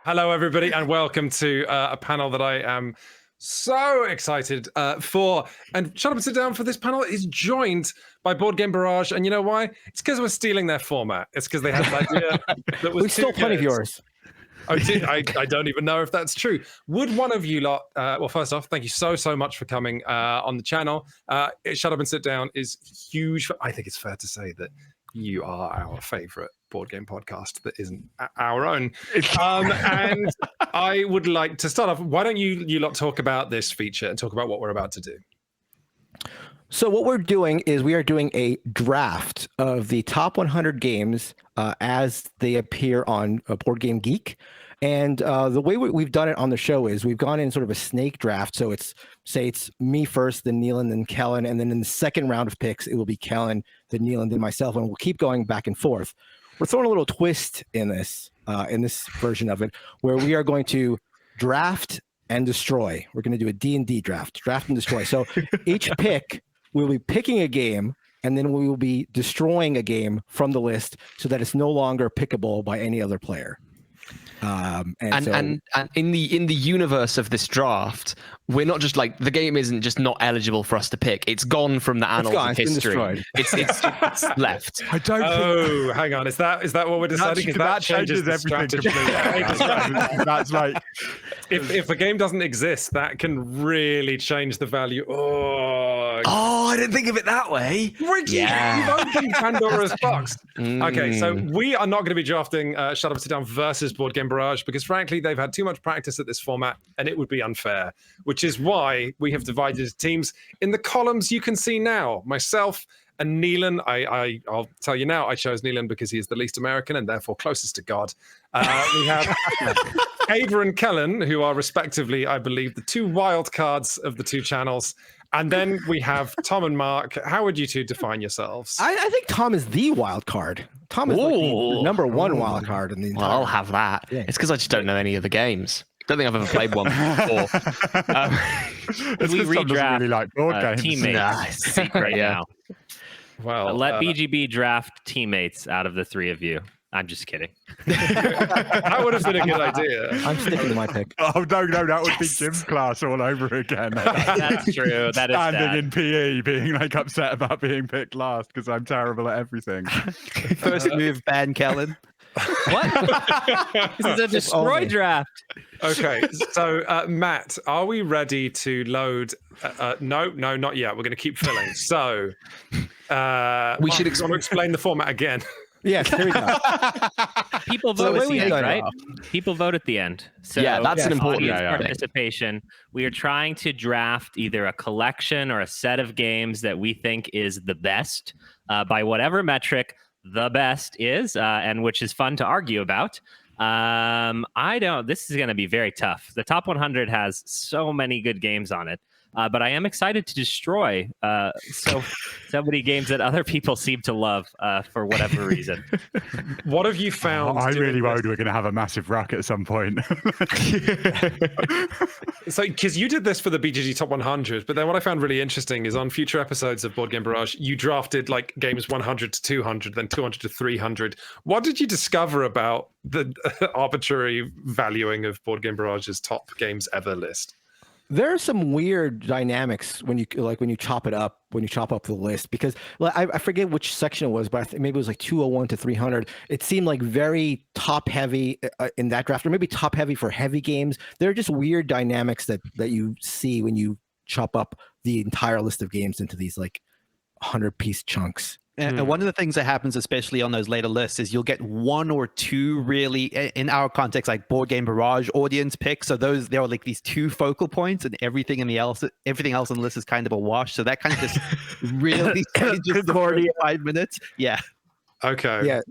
Hello, everybody, and welcome to a panel that I am so excited for. And Shut Up and Sit Down for this panel is joined by Board Game Barrage. And you know why? It's because we're stealing their format. It's because they had an idea that was We stole plenty of yours. I don't even know if that's true. Would one of you lot, well, first off, thank you so much for coming on the channel. Shut Up and Sit Down is huge. I think it's fair to say that you are our favorite board game podcast that isn't our own. And I would like to start off. Why don't you lot talk about this feature and talk about what we're about to do? So what we're doing is we are doing a draft of the top 100 games as they appear on Board Game Geek. And the way we've done it on the show is we've gone in sort of a snake draft. So it's me first, then Neelan, then Kellen. And then in the second round of picks, it will be Kellen, then Neelan, then myself. And we'll keep going back and forth. We're throwing a little twist in this version of it, where we are going to draft and destroy. We're going to do a D&D draft and destroy. So each pick, we'll be picking a game, and then we will be destroying a game from the list so that it's no longer pickable by any other player. And in the universe of this draft, we're not just like, the game isn't just not eligible for us to pick. It's gone from the annals of history. It's left. I don't. Oh, hang on. Is that what we're deciding? That changes everything completely. That's like, if a game doesn't exist, that can really change the value. Oh, I didn't think of it that way. Ricky, you've opened Pandora's box. Okay, so we are not going to be drafting Shut Up, Sit Down versus Board Game Barrage because, frankly, they've had too much practice at this format and it would be unfair, which is why we have divided teams. In the columns you can see now, myself and Neelan. I'll tell you now, I chose Neelan because he is the least American and therefore closest to God. We have Ava and Kellen, who are respectively, I believe, the two wild cards of the two channels. And then we have Tom and Mark. How would you two define yourselves? I think Tom is the wild card. Tom is like the number one wild card in the entire. Well, I'll have that. Yeah. It's because I just don't know any of the games. Don't think I've ever played one before. It's we redraft really like board games. Teammates secret now. Well, let BGB draft teammates out of the three of you. I'm just kidding. That would have been a good idea. I'm sticking to my pick. Oh, no, that would be gym class all over again. That's true. That is standing in PE, being like upset about being picked last because I'm terrible at everything. First move, ban Kellen. What? This is a destroy draft. Okay, so Matt, are we ready to load? No, not yet. We're going to keep filling. So we should explain the format again. Yes, there we go. People vote at the end, right? People vote at the end. So yeah, that's an important participation. We are trying to draft either a collection or a set of games that we think is the best by whatever metric the best is, and which is fun to argue about. This is going to be very tough. The top 100 has so many good games on it. But I am excited to destroy so many games that other people seem to love for whatever reason. What have you found? I really worried we're going to have a massive rack at some point. So, because you did this for the BGG Top 100, but then what I found really interesting is on future episodes of Board Game Barrage, you drafted like games 100 to 200, then 200 to 300. What did you discover about the arbitrary valuing of Board Game Barrage's top games ever list? There are some weird dynamics when you chop it up, when you chop up the list, because I forget which section it was, but I think maybe it was like 201 to 300. It seemed like very top heavy in that draft, or maybe top heavy for heavy games. There are just weird dynamics that you see when you chop up the entire list of games into these like 100-piece chunks. And one of the things that happens, especially on those later lists, is you'll get one or two really, in our context, like Board Game Barrage audience picks. So there are like these two focal points, and everything else on the list is kind of a wash. So that kind of just really changes the 45 minutes. Yeah. Okay. Yeah.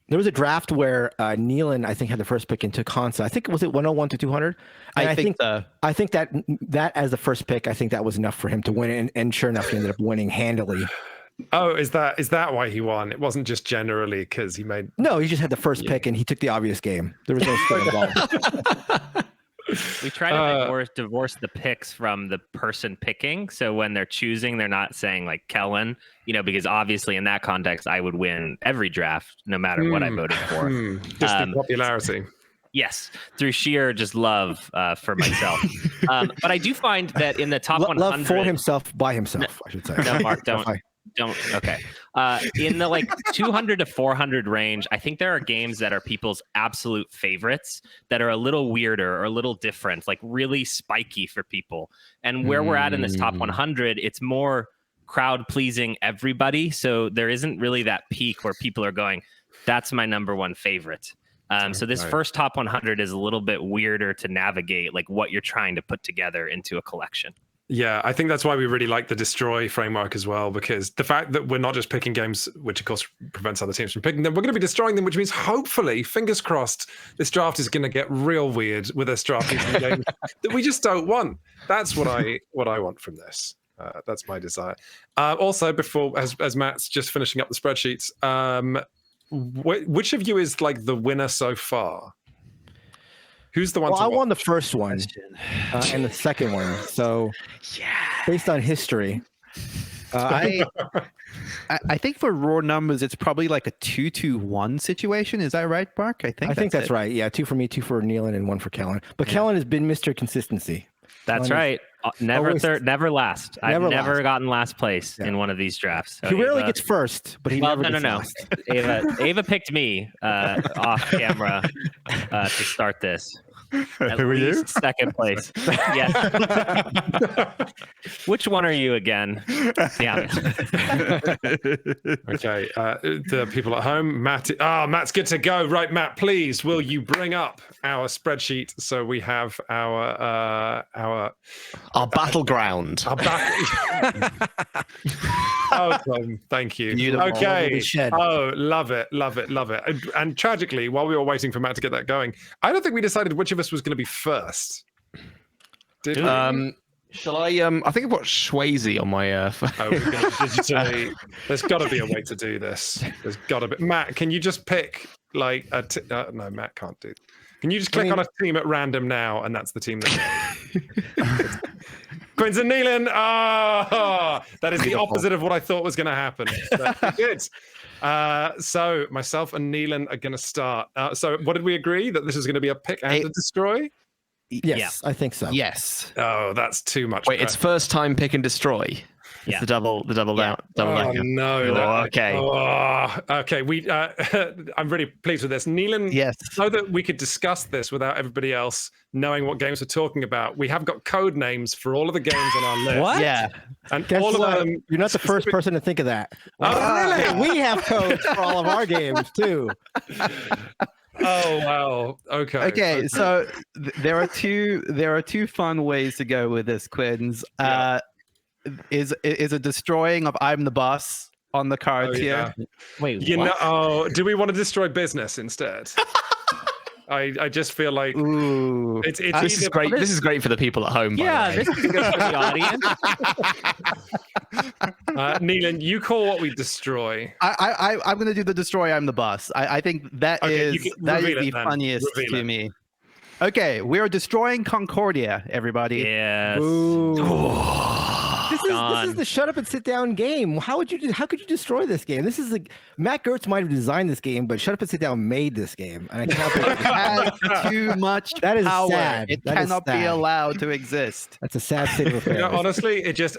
There was a draft where Neelan, I think, had the first pick and took Hansa. I think was it 101 to 200. And I think that as the first pick, I think that was enough for him to win, and sure enough, he ended up winning handily. Oh, is that why he won? It wasn't just generally because he made. No, he just had the first pick and he took the obvious game. There was no skill involved. We try to divorce the picks from the person picking. So when they're choosing, they're not saying like Kellen, because obviously in that context, I would win every draft, no matter what I voted for. Just the popularity. Yes, through sheer just love for myself. But I do find that in the top 100... Love for himself, by himself, I should say. No, Mark, don't. Okay. In the 200 to 400 range, I think there are games that are people's absolute favorites that are a little weirder or a little different, like really spiky for people. And where we're at in this top 100, it's more crowd pleasing everybody. So there isn't really that peak where people are going, that's my number one favorite. So this first top 100 is a little bit weirder to navigate, like what you're trying to put together into a collection. Yeah, I think that's why we really like the destroy framework as well, because the fact that we're not just picking games, which of course prevents other teams from picking them, we're going to be destroying them, which means hopefully, fingers crossed, this draft is going to get real weird with us drafting some games that we just don't want. That's what I want from this. That's my desire. Also, before, as Matt's just finishing up the spreadsheets, which of you is like the winner so far? Who's the one? Well, I won the first one and the second one. So, based on history, I think for raw numbers, it's probably like a 2-2-1 situation. Is that right, Mark? I think that's right. Yeah, 2 for me, 2 for Nealon, and 1 for Kellen. But Kellen has been Mr. Consistency. That's right. Never third, never last. I've never gotten last place in one of these drafts. So he rarely gets first, but he never gets last. Ava picked me off camera to start this. Who are you? Second place. Yes. Which one are you again? Damn it. Okay. The people at home, Matt's good to go. Right, Matt, please, will you bring up our spreadsheet so we have our battleground. Oh, Tom, thank you. Okay. Oh, love it. And tragically, while we were waiting for Matt to get that going, I don't think we decided which of us was going to be first. Did we? Shall I? I think I've got Swayze on my phone. Oh, we're going to digitally. There's got to be a way to do this. There's got to be. Matt, can you just pick like a? No, Matt can't do. Can you just click on a team at random now, and that's the team that. Quinns and Nealon. Oh, that is the opposite of what I thought was going to happen. That's good. So myself and Nealon are going to start. So what did we agree? That this is going to be a pick and a destroy? Yes, I think so. Yes. Oh, that's too much. Wait, it's first time pick and destroy. It's the double down. Oh no! Okay. Okay. I'm really pleased with this, Nealon. Yes. So that we could discuss this without everybody else knowing what games we're talking about, we have got code names for all of the games on our list. What? Yeah. And Guess all what? of them. You're not the first person to think of that. Oh, really? We have codes for all of our games too. Oh wow. Okay. So there are two fun ways to go with this, Quinns. Is a destroying of I'm the boss on the cards here? Wait, do we want to destroy business instead? I just feel like it's this is great. This is great for the people at home. Yeah, this is good for the audience. Nealon, you call what we destroy. I'm going to do the destroy. I'm the boss. I think that is the funniest to me. Okay, we are destroying Concordia, everybody. Yes. This is the shut up and sit down game. How could you destroy this game? This is Matt Gertz might have designed this game, but Shut Up and Sit Down made this game, and I cannot believe it has too much that is power. Sad. It cannot be allowed to exist. That's a sad state of affairs. Honestly, it just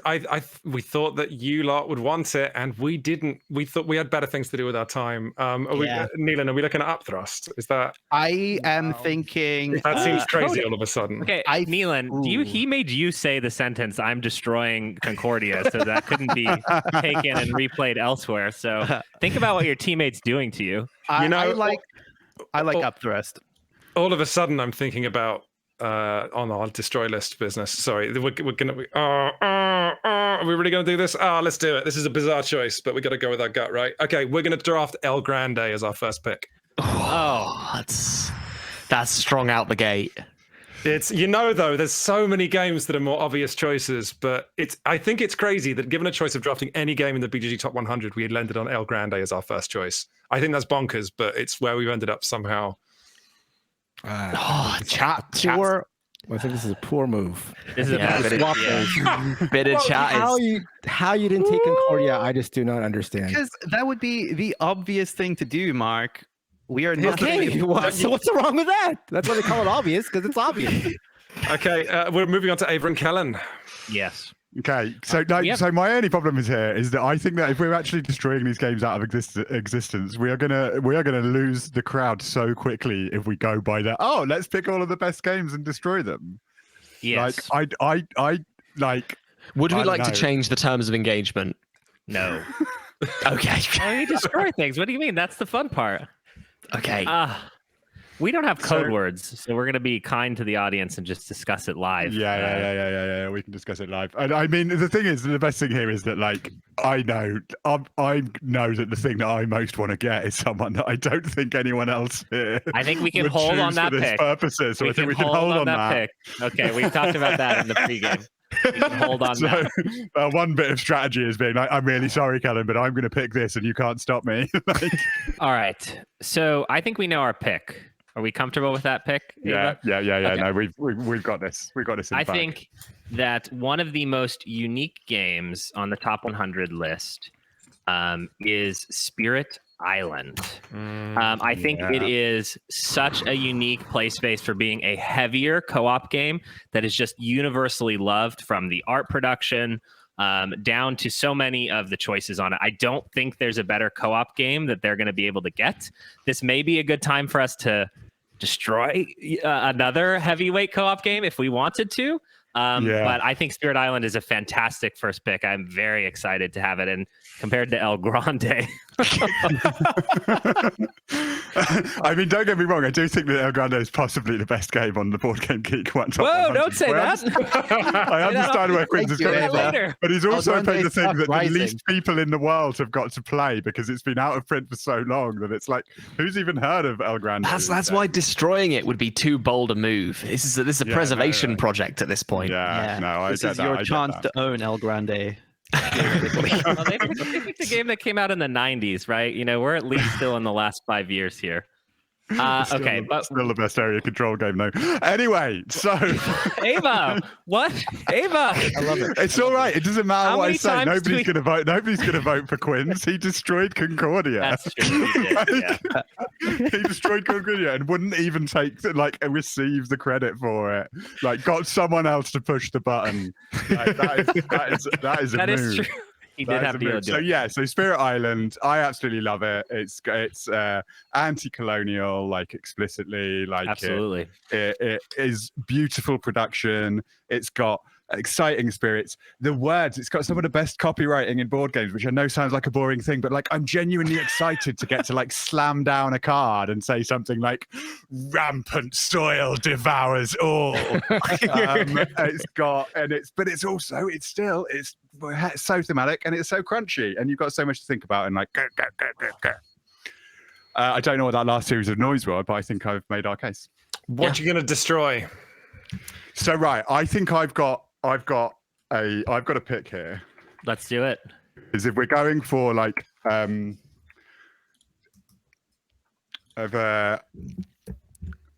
we thought that you lot would want it, and we didn't. We thought we had better things to do with our time. Nealon, are we looking at upthrust? Is that? I am thinking. That seems crazy all of a sudden. Okay, Nealon, he made you say the sentence "I'm destroying Concordia," so that couldn't be taken and replayed elsewhere. So think about what your teammate's doing to you. I like upthrust. All of a sudden, I'm thinking about on our destroy list business. Sorry, we're gonna. Are we really gonna do this? Let's do it. This is a bizarre choice, but we got to go with our gut, right? Okay, we're gonna draft El Grande as our first pick. Oh, that's strong out the gate. It's though, there's so many games that are more obvious choices, but I think it's crazy that given a choice of drafting any game in the BGG Top 100, we had landed on El Grande as our first choice. I think that's bonkers, but it's where we've ended up somehow. I think this is a poor move. This is Yeah, a bit Swap of, those. bit of chat How you didn't take Concordia, I just do not understand. Because that would be the obvious thing to do, Mark. We are not. Okay, so what's wrong with that? That's why they call it obvious, because it's obvious. Okay, we're moving on to Ava and Kellen. Yes. Okay, so so my only problem is that I think that if we're actually destroying these games out of existence, we are gonna lose the crowd so quickly if we go by that. Oh, let's pick all of the best games and destroy them. Yes. Like I like. Would we like to know. change the terms of engagement? No. Okay. Why we destroy things? What do you mean? That's the fun part. Okay. We don't have code words, so we're going to be kind to the audience and just discuss it live. Yeah. We can discuss it live. And I mean, the thing is, the best thing here is that, like, I know that the thing that I most want to get is someone that I don't think anyone else here. I think we can would hold on choose that for this pick. purposes. So I think we can hold on that pick. Okay, we talked about that in the pregame. We can hold on that. One bit of strategy is being like, I'm really sorry, Kellen, but I'm going to pick this, and you can't stop me. Like, all right. So I think we know our pick. Are we comfortable with that pick? Ava? Yeah. Okay. No, we've got this. We've got this. In the bag. think that one of the most unique games on the top 100 list is Spirit Island. I think it is such a unique play space for being a heavier co-op game that is just universally loved, from the art production down to so many of the choices on it. I don't think there's a better co-op game that they're going to be able to get. This may be a good time for us to destroy another heavyweight co-op game if we wanted to. But I think Spirit Island is a fantastic first pick. I'm very excited to have it. And compared to El Grande. I mean, don't get me wrong. I do think that El Grande is possibly the best game on the Board Game Geek one. Whoa, don't say that. I understand where Quinn's is coming from. But he's also played the thing that the least people in the world have got to play because it's been out of print for so long that it's like, who's even heard of El Grande? That's why destroying it would be too bold a move. This is a preservation project at this point. This is your chance to own El Grande. Well, they picked a game that came out in the 90s, right? You know, we're at least still in the last 5 years here. Okay, but still the best area control game though. Anyway, so Ava, what? Ava, I love it. It's all right. It doesn't matter what I say. Nobody's gonna vote. Nobody's gonna vote for Quinn's. He destroyed Concordia. That's true. He did, He destroyed Concordia and wouldn't even receive the credit for it. Like, got someone else to push the button. Like, that is a that move. Is true. He did have to do it. So Spirit Island, I absolutely love it. It's anti-colonial, like, explicitly, like, absolutely. It is beautiful production. It's got exciting spirits. The words, it's got some of the best copywriting in board games, which I know sounds like a boring thing, but like, I'm genuinely excited to get to like slam down a card and say something like "rampant soil devours all." It's so thematic and it's so crunchy, and you've got so much to think about, and like I don't know what that last series of noise were, but I think I've made our case. What you gonna destroy? So right, I think I've got a pick here. Let's do it. Is if we're going for like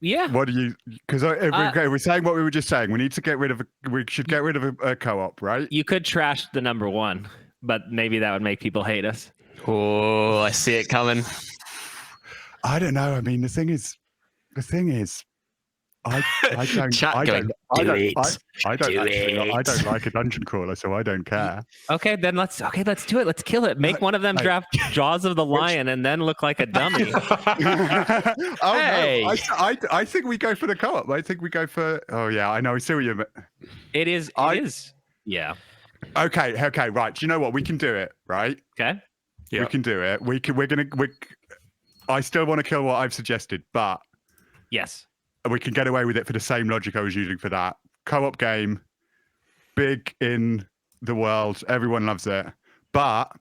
yeah. What do you? Because we're saying what we were just saying. We should get rid of a co-op, right? You could trash the number one, but maybe that would make people hate us. Oh, I see it coming. I don't know. I mean, the thing is, I don't like a dungeon crawler, so I don't care. Okay, let's do it. Let's kill it. Make one of them draft Jaws of the Lion and then look like a dummy. Hey. No, I think we go for the co-op. I think we go for. Oh yeah, I know. I see what you mean. It is. Yeah. Okay. Right. Do you know what? We can do it. Right. Okay. Yeah. We can do it. I still want to kill what I've suggested, but yes. We can get away with it for the same logic I was using for that. Co-op game, big in the world, everyone loves it. But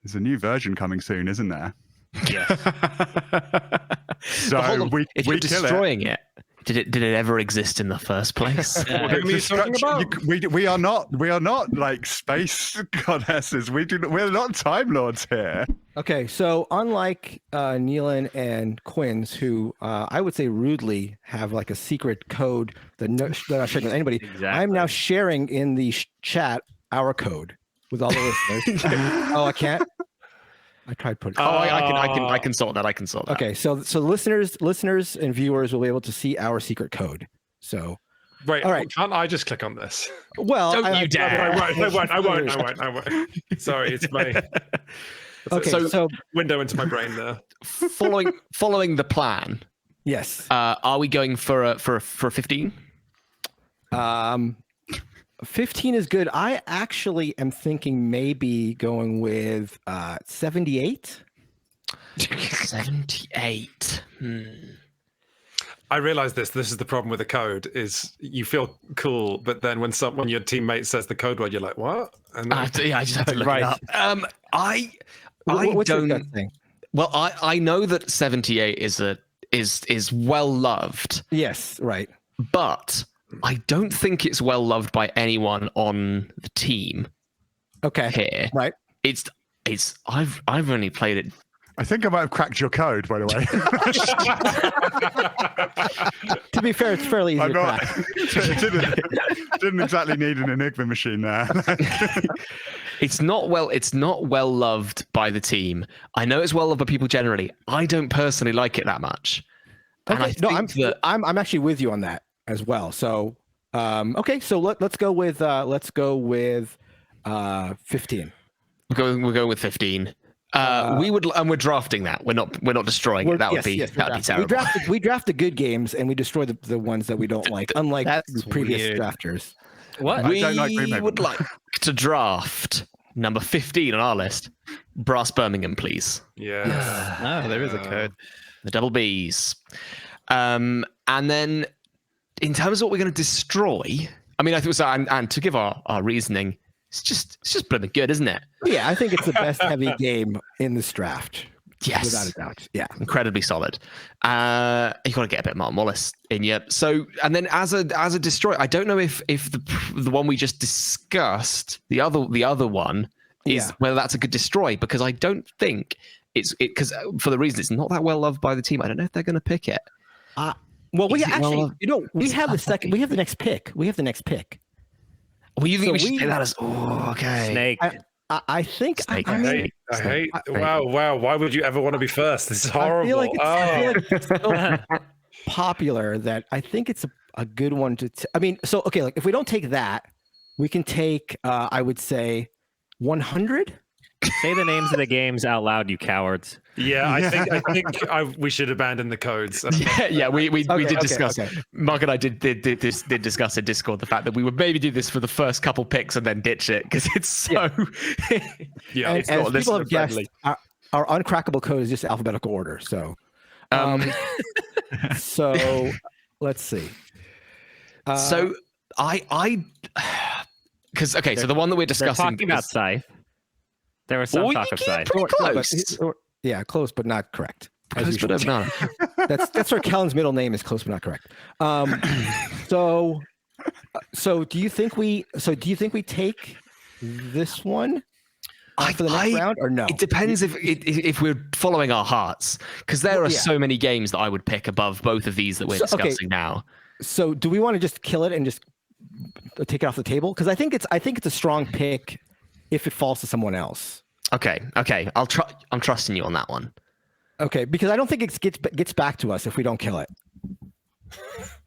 there's a new version coming soon, isn't there? Yes. So if you're destroying it, Did it ever exist in the first place? What are you talking about? We are not like space goddesses. We're not time lords here. Okay, so unlike Neelan and Quinn's, who I would say rudely have like a secret code that they're not sharing with anybody, Exactly. I'm now sharing in the chat our code with all the listeners. Oh, I can't. I tried putting. I can sort that. I can sort that. Okay, so listeners and viewers will be able to see our secret code. So, Wait, all right. Can't I just click on this? Well, Don't you dare. I won't. Sorry, it's my Okay, it's a so window into my brain there. Following the plan. yes. Are we going for a 15? 15 is good. I actually am thinking maybe going with 78. 78. I realize this is the problem with the code is you feel cool, but then when your teammate says the code word, you're like, what? And then, I just have to look Right. it up. I What's your don't. gut thing? Well, I know that 78 is well loved, Yes, right. but I don't think it's well loved by anyone on the team Okay. here. Right. I've only played it. I think I might have cracked your code, by the way. To be fair, it's fairly easy I'm to not. crack. Didn't exactly need an Enigma machine there. It's not well loved by the team. I know it's well loved by people generally. I don't personally like it that much. And I Okay. No, think I'm actually with you on that as well. So, okay. So let's go with 15. we're going with 15. We're drafting that. We're not destroying it. That would be terrible. We draft the good games and we destroy the ones that we don't like, unlike That's previous weird. drafters. What? We don't like Green would like to draft number 15 on our list. Brass Birmingham, please. yeah. Oh, there is a code. The double Bs. And then in terms of what we're going to destroy, I mean, I think so. And to give our reasoning, it's just bloody good, isn't it? Yeah, I think it's the best heavy game in this draft. Yes. Without a doubt. Yeah. Incredibly solid. You got to get a bit of Martin Wallace in you. So, and then as a destroy, I don't know if the one we just discussed, the other one is whether that's a good destroy, because I don't think because for the reason it's not that well loved by the team. I don't know if they're going to pick it. Well, we Is it actually, well- we have the second. We have the next pick. Well, you think So we should we- say that as okay? Snake. I think. Snake. I mean, I hate. Wow. Why would you ever want to be first? This is I horrible. feel like it's so popular that I think it's a good one to. I mean, so okay, like if we don't take that, we can take. I would say 100. Say the names of the games out loud, you cowards. Yeah, I think we should abandon the codes. Yeah, we did okay, discuss. okay. Mark and I did discuss in Discord the fact that we would maybe do this for the first couple picks and then ditch it because it's so. Yeah, And it's as not people listener have guessed, friendly. our uncrackable code is just alphabetical order. So, so let's see. So I because okay, so the one that we're They're discussing talking about is- Scythe. There was some Oh, talk you of keep Scythe. pretty But- close. yeah, close but not correct. As Close but usual. not. That's where Kellen's middle name is close but not correct. So do you think we take this one for the next round or no? It depends if we're following our hearts, because there are so many games that I would pick above both of these that we're discussing now. So do we want to just kill it and just take it off the table? Because I think it's a strong pick if it falls to someone else. Okay. I'm trusting you on that one. Okay, because I don't think it gets back to us if we don't kill it.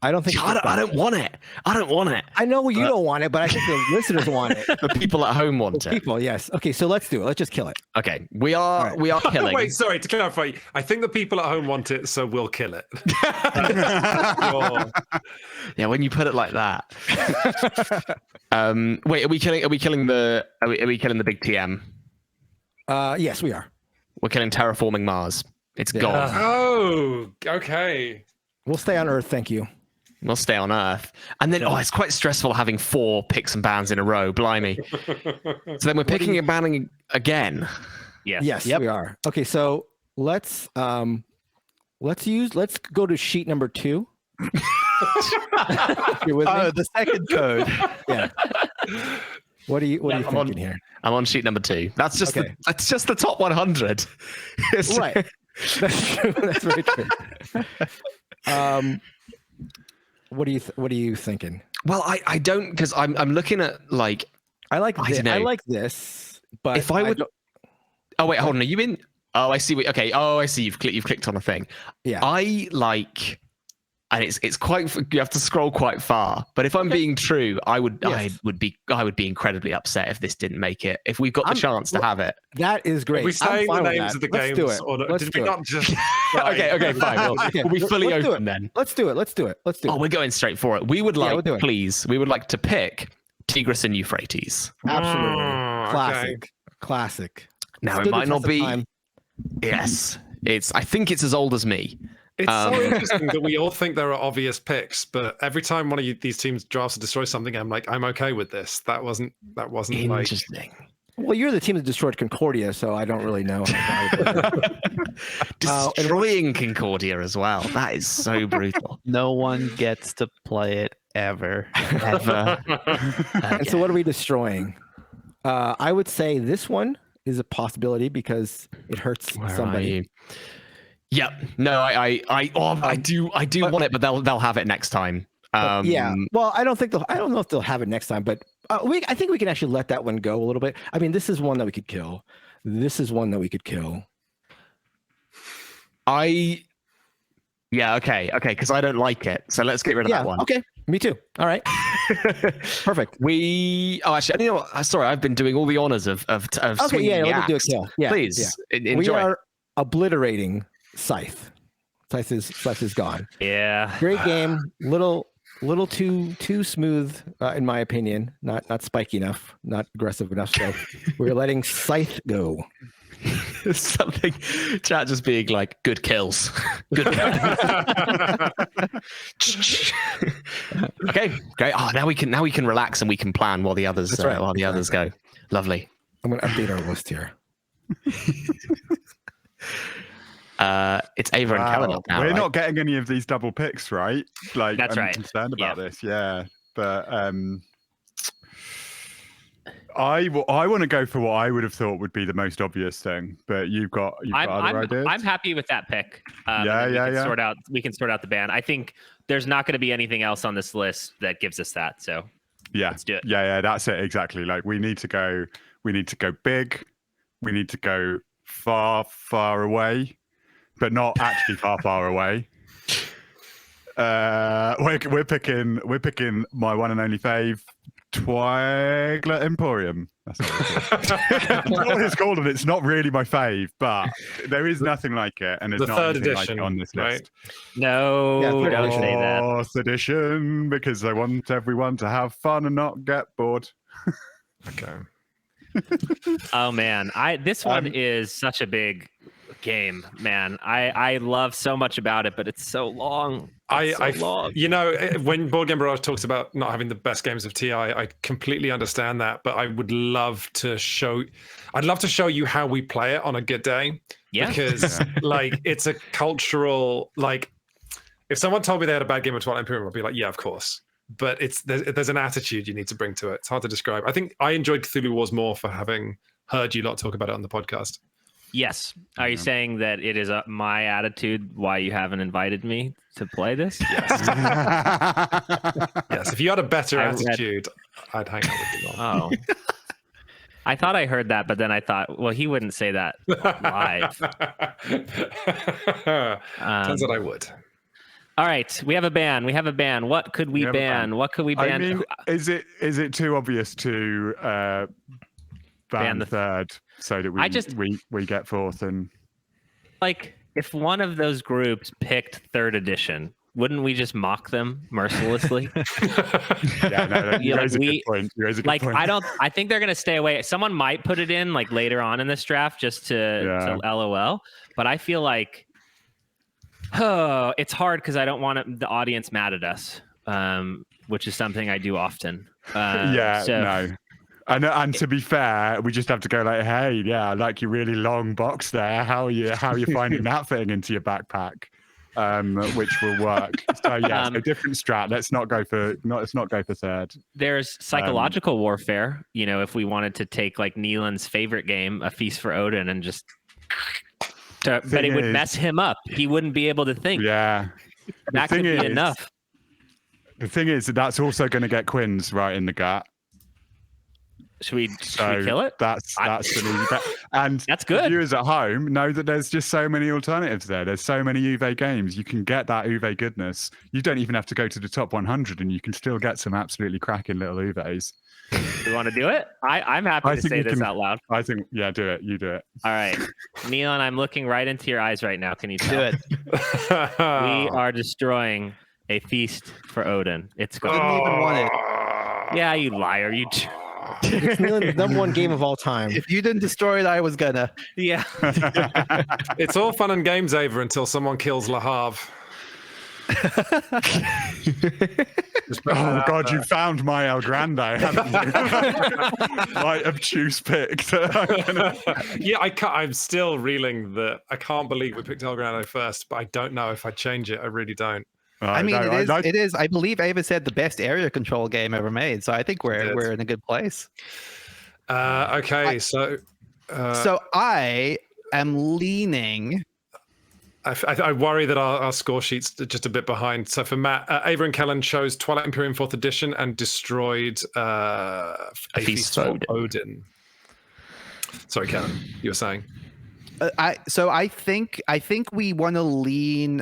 I don't think. I don't want it. I know you don't want it, but I think the listeners want it. The people at home want it. People, yes. Okay, so let's do it. Let's just kill it. Okay, we are killing. Wait, sorry to clarify. I think the people at home want it, so we'll kill it. Yeah, when you put it like that. Wait, are we killing the big TM? Yes, we are. We're killing terraforming Mars. It's gone. Oh, okay. We'll stay on Earth, thank you. We'll stay on Earth. And then, it's quite stressful having 4 picks and bans in a row. Blimey. So then we're picking and banning again. Yes. We are. Okay, so let's go to sheet number 2. You're with me? Oh, the second code. Yeah. What are you I'm thinking here? I'm on sheet number 2. That's just Okay. that's just the top 100. It's- Right. That's true. That's very true. What are you thinking? Well, I don't, because I'm looking at like, I like I this. don't know. I like this, but if I would. don't- Oh wait, hold on. Are you in? Oh, I see. Okay. Oh, I see. You've clicked on a thing. yeah. I like, and it's quite. You have to scroll quite far. But if I'm being true, I would Yes. I would be incredibly upset if this didn't make it. If we've got the chance to have it. That is great. Are we I'm saying the fine with names that. of the Let's games? do it. Or Let's did we do it. not just. Okay, fine. We'll be fully let's do open it. then. Let's do it. Let's do it. Let's do Oh, it. we're going straight for it. We would Yeah, like, we'll do it. please, we would like to pick Tigris and Euphrates. Absolutely. Mm, Classic. Classic. Now Stood it the might not test of be. time. Yes, I think it's as old as me. It's so Um, interesting that we all think there are obvious picks, but every time one of these teams drafts to destroy something, I'm like, I'm okay with this. That wasn't like. Interesting. Well, you're the team that destroyed Concordia, so I don't really know. Destroying Concordia as well. That is so brutal. No one gets to play it ever. Ever. And so, what are we destroying? I would say this one is a possibility because it hurts Where are somebody. you? Yep. No, I do want it, but they'll have it next time. Yeah. Well, I don't know if they'll have it next time, but I think we can actually let that one go a little bit. I mean, this is one that we could kill. This is one that we could kill. Yeah. Okay. Because I don't like it, so let's get rid of Yeah. that one. Okay. Me too. All right. Perfect. Actually, you know what? Sorry, I've been doing all the honors of Okay. swinging Yeah. the Let me do a axe. kill. Yeah. Please Yeah. We enjoy. are obliterating Scythe. Scythe is gone. Yeah. Great game. Little too smooth, in my opinion. Not spiky enough. Not aggressive enough. So we're letting Scythe go. Something chat just being like good kills. Good kills. Okay, great. Oh, now we can relax and we can plan while the others That's right. others go. Lovely. I'm going to update our list here. It's Ava and Kellenot now. We're right? not getting any of these double picks, right? Like, That's I'm right. concerned about this. Yeah, but I want to go for what I would have thought would be the most obvious thing. But you've got other ideas. I'm happy with that pick. Yeah, and yeah. We can sort out the ban. I think there's not going to be anything else on this list that gives us that. So Yeah, let's do it. Yeah, that's it exactly. Like we need to go big. We need to go far away, but not actually far away. We're picking my one and only fave, Twilight Emporium. That's what it's called, and it's not really my fave, but there is nothing like it, and there's The not third anything like it edition, on this right? list. No, Yeah, third don't edition. say that. Fourth edition, because I want everyone to have fun and not get bored. Okay. Oh man, this one is such a big game, man. I love so much about it, but it's so long. Long. You know, when Board Game Barrage talks about not having the best games of TI, I completely understand that, but I would love to show. I'd love to show you how we play it on a good day. Yeah. Because like it's a cultural like. If someone told me they had a bad game of Twilight Imperium, I'd be like, yeah, of course. But there's an attitude you need to bring to it. It's hard to describe. I think I enjoyed Cthulhu Wars more for having heard you lot talk about it on the podcast. Yes. Are you saying that it is my attitude why you haven't invited me to play this? Yes. Yes. If you had a better I read- attitude, I'd hang out with you more. Oh. I thought I heard that, but then I thought, well, he wouldn't say that live. Turns out I would. All right, we have a ban. What could we have a ban? ban. What could we ban? I mean, is it too obvious to ban the- the third so that we get fourth and Like, if one of those groups picked third edition, wouldn't we just mock them mercilessly? yeah, no, you Yeah, raise like a good point. You raise a good Like, point. I think they're going to stay away. Someone might put it in like later on in this draft just to LOL. But I feel like, it's hard because I don't want the audience mad at us, which is something I do often. No. And to be fair, we just have to go like, hey, yeah, I like your really long box there. How are you finding that fitting into your backpack? which will work. So yeah, so different strat. Let's not go for third. There's psychological warfare. You know, if we wanted to take like Neelan's favorite game, A Feast for Odin, and just, but it would mess him up. He wouldn't be able to think. Yeah, that could be enough. The thing is that's also going to get Quinn's right in the gut. Should we kill it? That's an easy bet. And that's good. Viewers at home know that there's just so many alternatives there. There's so many Uwe games. You can get that Uwe goodness. You don't even have to go to the top 100, and you can still get some absolutely cracking little Uves. You want to do it? I'm happy to say this out loud. I think, yeah, do it. You do it. All right. Neon, I'm looking right into your eyes right now. Can you tell? Do it. We are destroying A Feast for Odin. It's gone. Didn't even want it. Yeah, you liar. It's Neal's number one game of all time. If you didn't destroy it, I was gonna. Yeah. It's all fun and games, Ava, until someone kills Le Havre. Oh God, you found my El Grande, haven't you? My obtuse pick. Yeah, I'm still reeling that I can't believe we picked El Grande first, but I don't know if I change it. I really don't. I mean, it is. I believe Ava said the best area control game ever made. So I think we're in a good place. Okay, so I am leaning. I worry that our score sheet's just a bit behind. So for Matt, Ava and Kellen chose Twilight Imperium 4th Edition and destroyed A Feast for Odin. Sorry, Kellen, you were saying. I think we want to lean.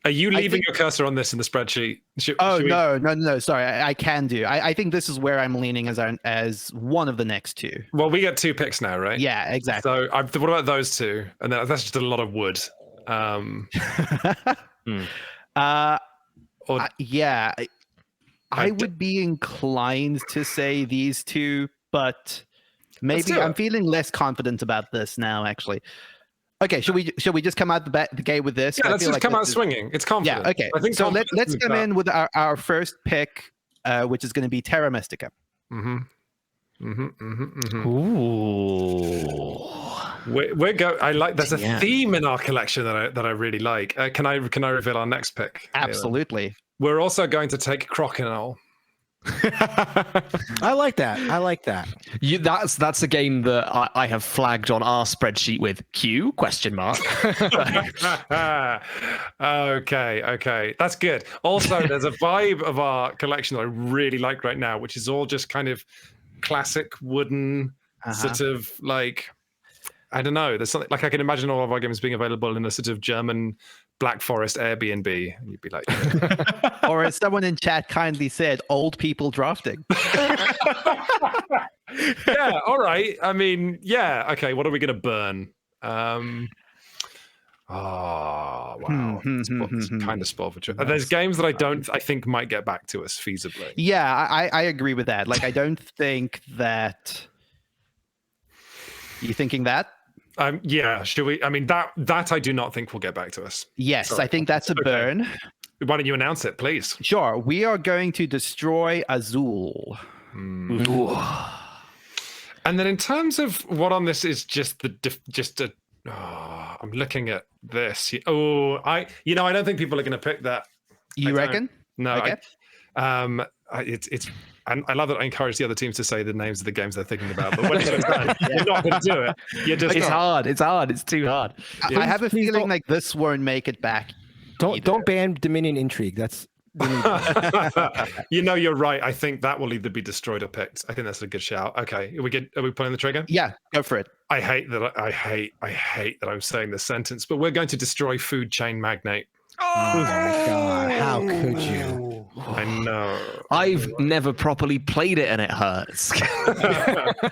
Are you leaving your cursor on this in the spreadsheet? No. Sorry, I can do. I think this is where I'm leaning as one of the next two. Well, we get 2 picks now, right? Yeah, exactly. So what about those 2? And then that's just a lot of wood. Yeah, I would be inclined to say these 2, but maybe I'm feeling less confident about this now. Actually. Okay, should we just come out the gate with this? Yeah, let's just come out swinging. It's confident. Yeah, okay. I think so. Let's come in with our first pick, which is going to be Terra Mystica. Ooh. I like. There's a theme in our collection that I really like. Can I reveal our next pick? Absolutely. We're also going to take Crokinole. I like that. That's a game that I have flagged on our spreadsheet with Q ? Okay, that's good. Also, there's a vibe of our collection that I really like right now, which is all just kind of classic wooden sort of like, I don't know. There's something like I can imagine all of our games being available in a sort of German Black Forest Airbnb, and you'd be like, or as someone in chat kindly said, old people drafting. Yeah, all right. I mean, yeah, okay. What are we going to burn? Wow. It's kind of spoiled for choice. There's games that I think might get back to us feasibly. Yeah, I agree with that. Like, I don't think that. You thinking that? Yeah, should we? I mean, that I do not think will get back to us. Yes, sorry. I think that's a burn. Why don't you announce it, please? Sure. We are going to destroy Azul. And then in terms of what on this is I'm looking at this. I don't think people are going to pick that. You reckon? No. Okay. And I love that I encourage the other teams to say the names of the games they're thinking about. But when it's done, you're not going to do it. It's hard. It's too hard. I have a feeling like this won't make it back. Don't ban Dominion Intrigue. That's you're right. I think that will either be destroyed or picked. I think that's a good shout. Okay, are we pulling the trigger? Yeah, go for it. I hate that I'm saying this sentence, but we're going to destroy Food Chain Magnate. Oh my God! How could you? I know. I've never properly played it, and it hurts.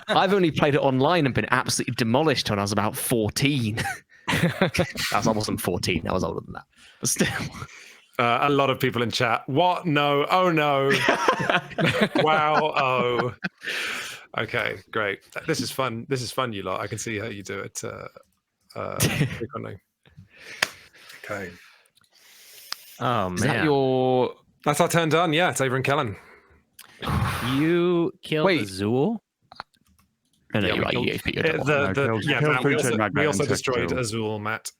I've only played it online and been absolutely demolished when I was about 14. I wasn't 14. I was older than that, but still. A lot of people in chat. What? No. Oh no. Wow. Oh. Okay. Great. This is fun. You lot. I can see how you do it. Okay. Oh man. Is that That's our turn done. Yeah, it's Ava and Kellen. You killed Azul? No, We also destroyed Azul, Matt.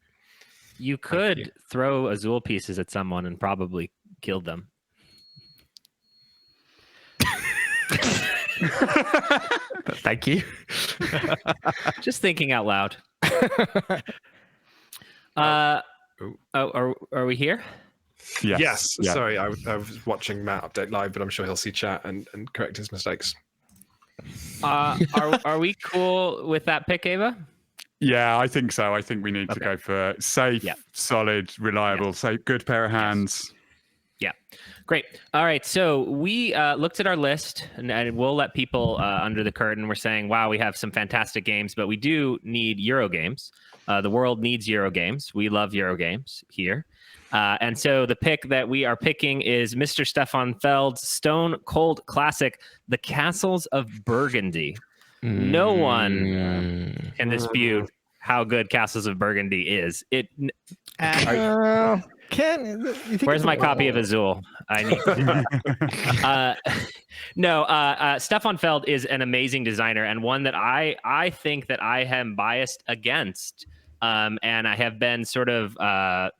You could throw Azul pieces at someone and probably kill them. Thank you. Just thinking out loud. Are we here? Yes. Yeah. Sorry, I was watching Matt update live, but I'm sure he'll see chat and correct his mistakes. Are we cool with that pick, Ava? Yeah, I think so. I think we need to go for safe, solid, reliable, safe, good pair of hands. Yeah. Great. All right. So we looked at our list, and we'll let people under the curtain. We're saying, wow, we have some fantastic games, but we do need Euro games. The world needs Euro games. We love Euro games here. And so the pick that we are picking is Mr. Stefan Feld's Stone Cold Classic, The Castles of Burgundy. No one can dispute how good Castles of Burgundy is. Where's my copy of Azul? I need. Stefan Feld is an amazing designer and one that I think that I am biased against. And I have been sort of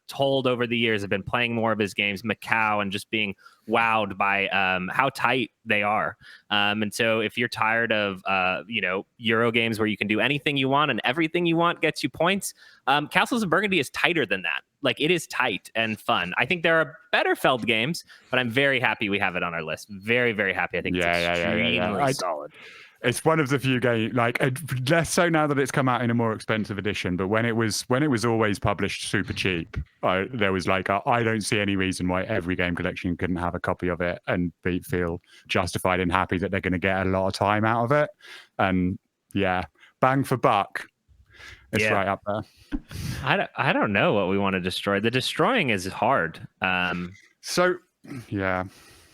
told over the years, I've been playing more of his games, Macau, and just being wowed by how tight they are. And so if you're tired of, Euro games where you can do anything you want and everything you want gets you points, Castles of Burgundy is tighter than that. Like, it is tight and fun. I think there are better Feld games, but I'm very happy we have it on our list. Very, very happy. I think it's extremely solid. It's one of the few games, like, less so now that it's come out in a more expensive edition. But when it was always published super cheap, there was like, I don't see any reason why every game collection couldn't have a copy of it and feel justified and happy that they're going to get a lot of time out of it. And yeah, bang for buck, it's right up there. I don't know what we want to destroy. The destroying is hard. So yeah,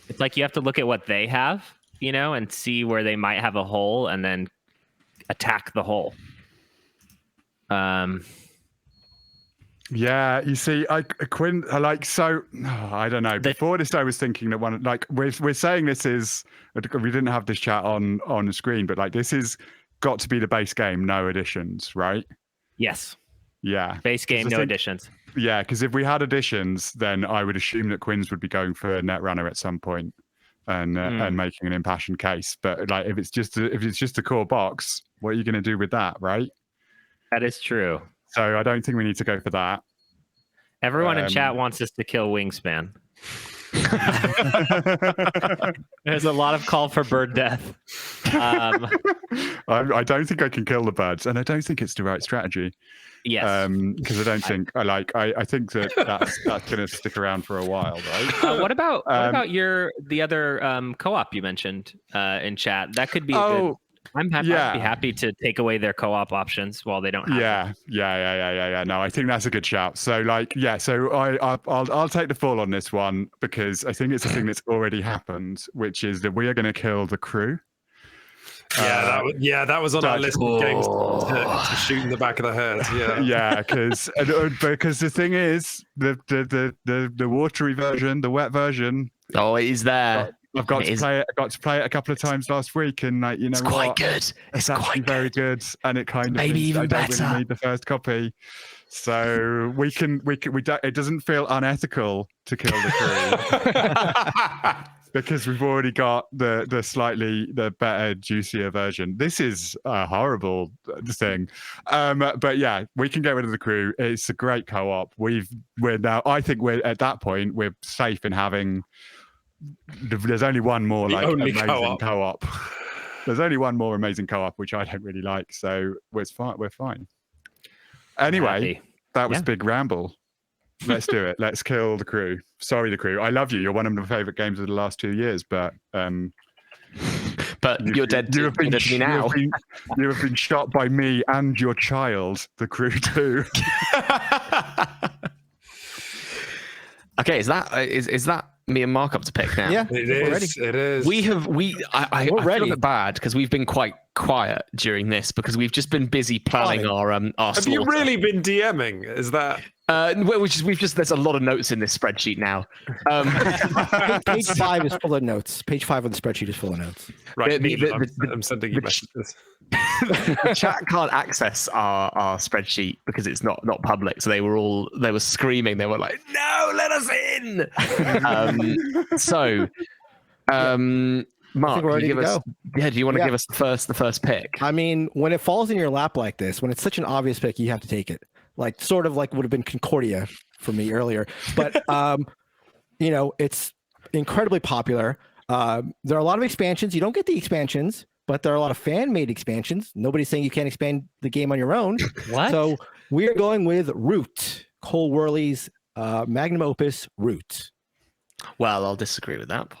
it's like you have to look at what they have, and see where they might have a hole and then attack the hole. Yeah, you see, I don't know. Before this, I was thinking that we're saying this is, we didn't have this chat on the screen, but like, this has got to be the base game, no additions, right? Yes. Yeah. Base game, no additions. Yeah, because if we had additions, then I would assume that Quins would be going for Netrunner at some point. And making an impassioned case, but like, if it's just a core box, what are you going to do with that, right? That is true. So I don't think we need to go for that. Everyone in chat wants us to kill Wingspan. There's a lot of call for bird death. I don't think I can kill the birds, and I don't think it's the right strategy. Yes, because I don't think I think that's going to stick around for a while, right? What about the other co-op you mentioned in chat? That could be good. I'd be happy to take away their co-op options while they don't have them. Yeah. No, I think that's a good shout. So so I'll take the fall on this one because I think it's a thing that's already happened, which is that we are going to kill the crew. That was on our list of games to shoot in the back of the head. Yeah, because the thing is the watery version, the wet version. Oh, it is there. I've got to play it. I got to play it a couple of times last week, and it's quite good. It's actually very good, and it kind of maybe even better. Really need the first copy, so we don't. It doesn't feel unethical to kill the crew. Because we've already got the better, juicier version. This is a horrible thing, but yeah, we can get rid of the crew. It's a great co-op. I think we're at that point. We're safe in having. There's only one more amazing co-op. There's only one more amazing co-op, which I don't really like. So we're fine. Anyway, that was big ramble. Let's do it. Let's kill the crew. Sorry, the crew. I love you. You're one of my favorite games of the last 2 years, but you're dead. You have been now. You have been shot by me and your child, the crew too. Okay, is that me and Mark up to pick now? Yeah, it is. It is. I feel a bit bad because we've been quite quiet during this because we've just been busy planning our Have you really been DMing? Is that? There's a lot of notes in this spreadsheet now. Page 5 is full of notes. Page 5 of the spreadsheet is full of notes. Right, I'm sending you messages. The chat can't access our spreadsheet because it's not public. So they were screaming. They were like, "No, let us in!" Mark, do you want to give us the first pick? I mean, when it falls in your lap like this, when it's such an obvious pick, you have to take it. Like sort of like would have been Concordia for me earlier, but it's incredibly popular. There are a lot of expansions. You don't get the expansions, but there are a lot of fan-made expansions. Nobody's saying you can't expand the game on your own. What? So we're going with Root, Cole Worley's magnum opus, Root. Well, I'll disagree with that.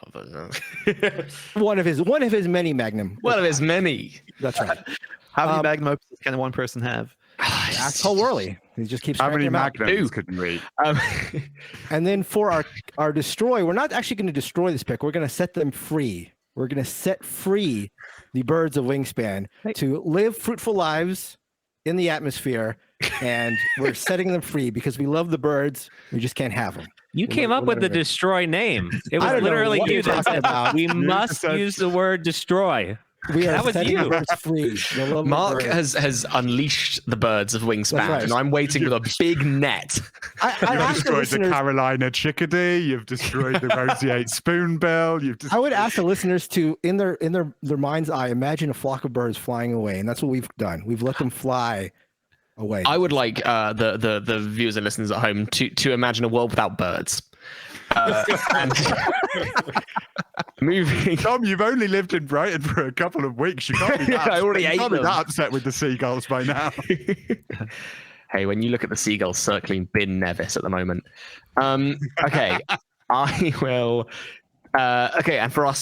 one of his many magnum. One of his many. That's right. How many magnum opuses can one person have? That's Cole Worley. He just keeps. How many magnums could we? And then for our destroy, we're not actually going to destroy this pick. We're going to set them free. We're going to set free the birds of Wingspan to live fruitful lives in the atmosphere, and we're setting them free because we love the birds. We just can't have them. You came up with the destroy name. It was literally you that said, we must use the word destroy. That was you. Free. Mark has unleashed the birds of Wingspan, right. And I'm waiting with a big net. You've destroyed the Carolina chickadee. You've destroyed the roseate spoonbill. I would ask the listeners to, in their mind's eye, imagine a flock of birds flying away, and that's what we've done. We've let them fly away. I would like the viewers and listeners at home to imagine a world without birds. And moving. Tom, you've only lived in Brighton for a couple of weeks. You can't be I already ate them. That upset with the seagulls by now. Hey, when you look at the seagulls circling Bin Nevis at the moment. Okay, I will. Okay, and for our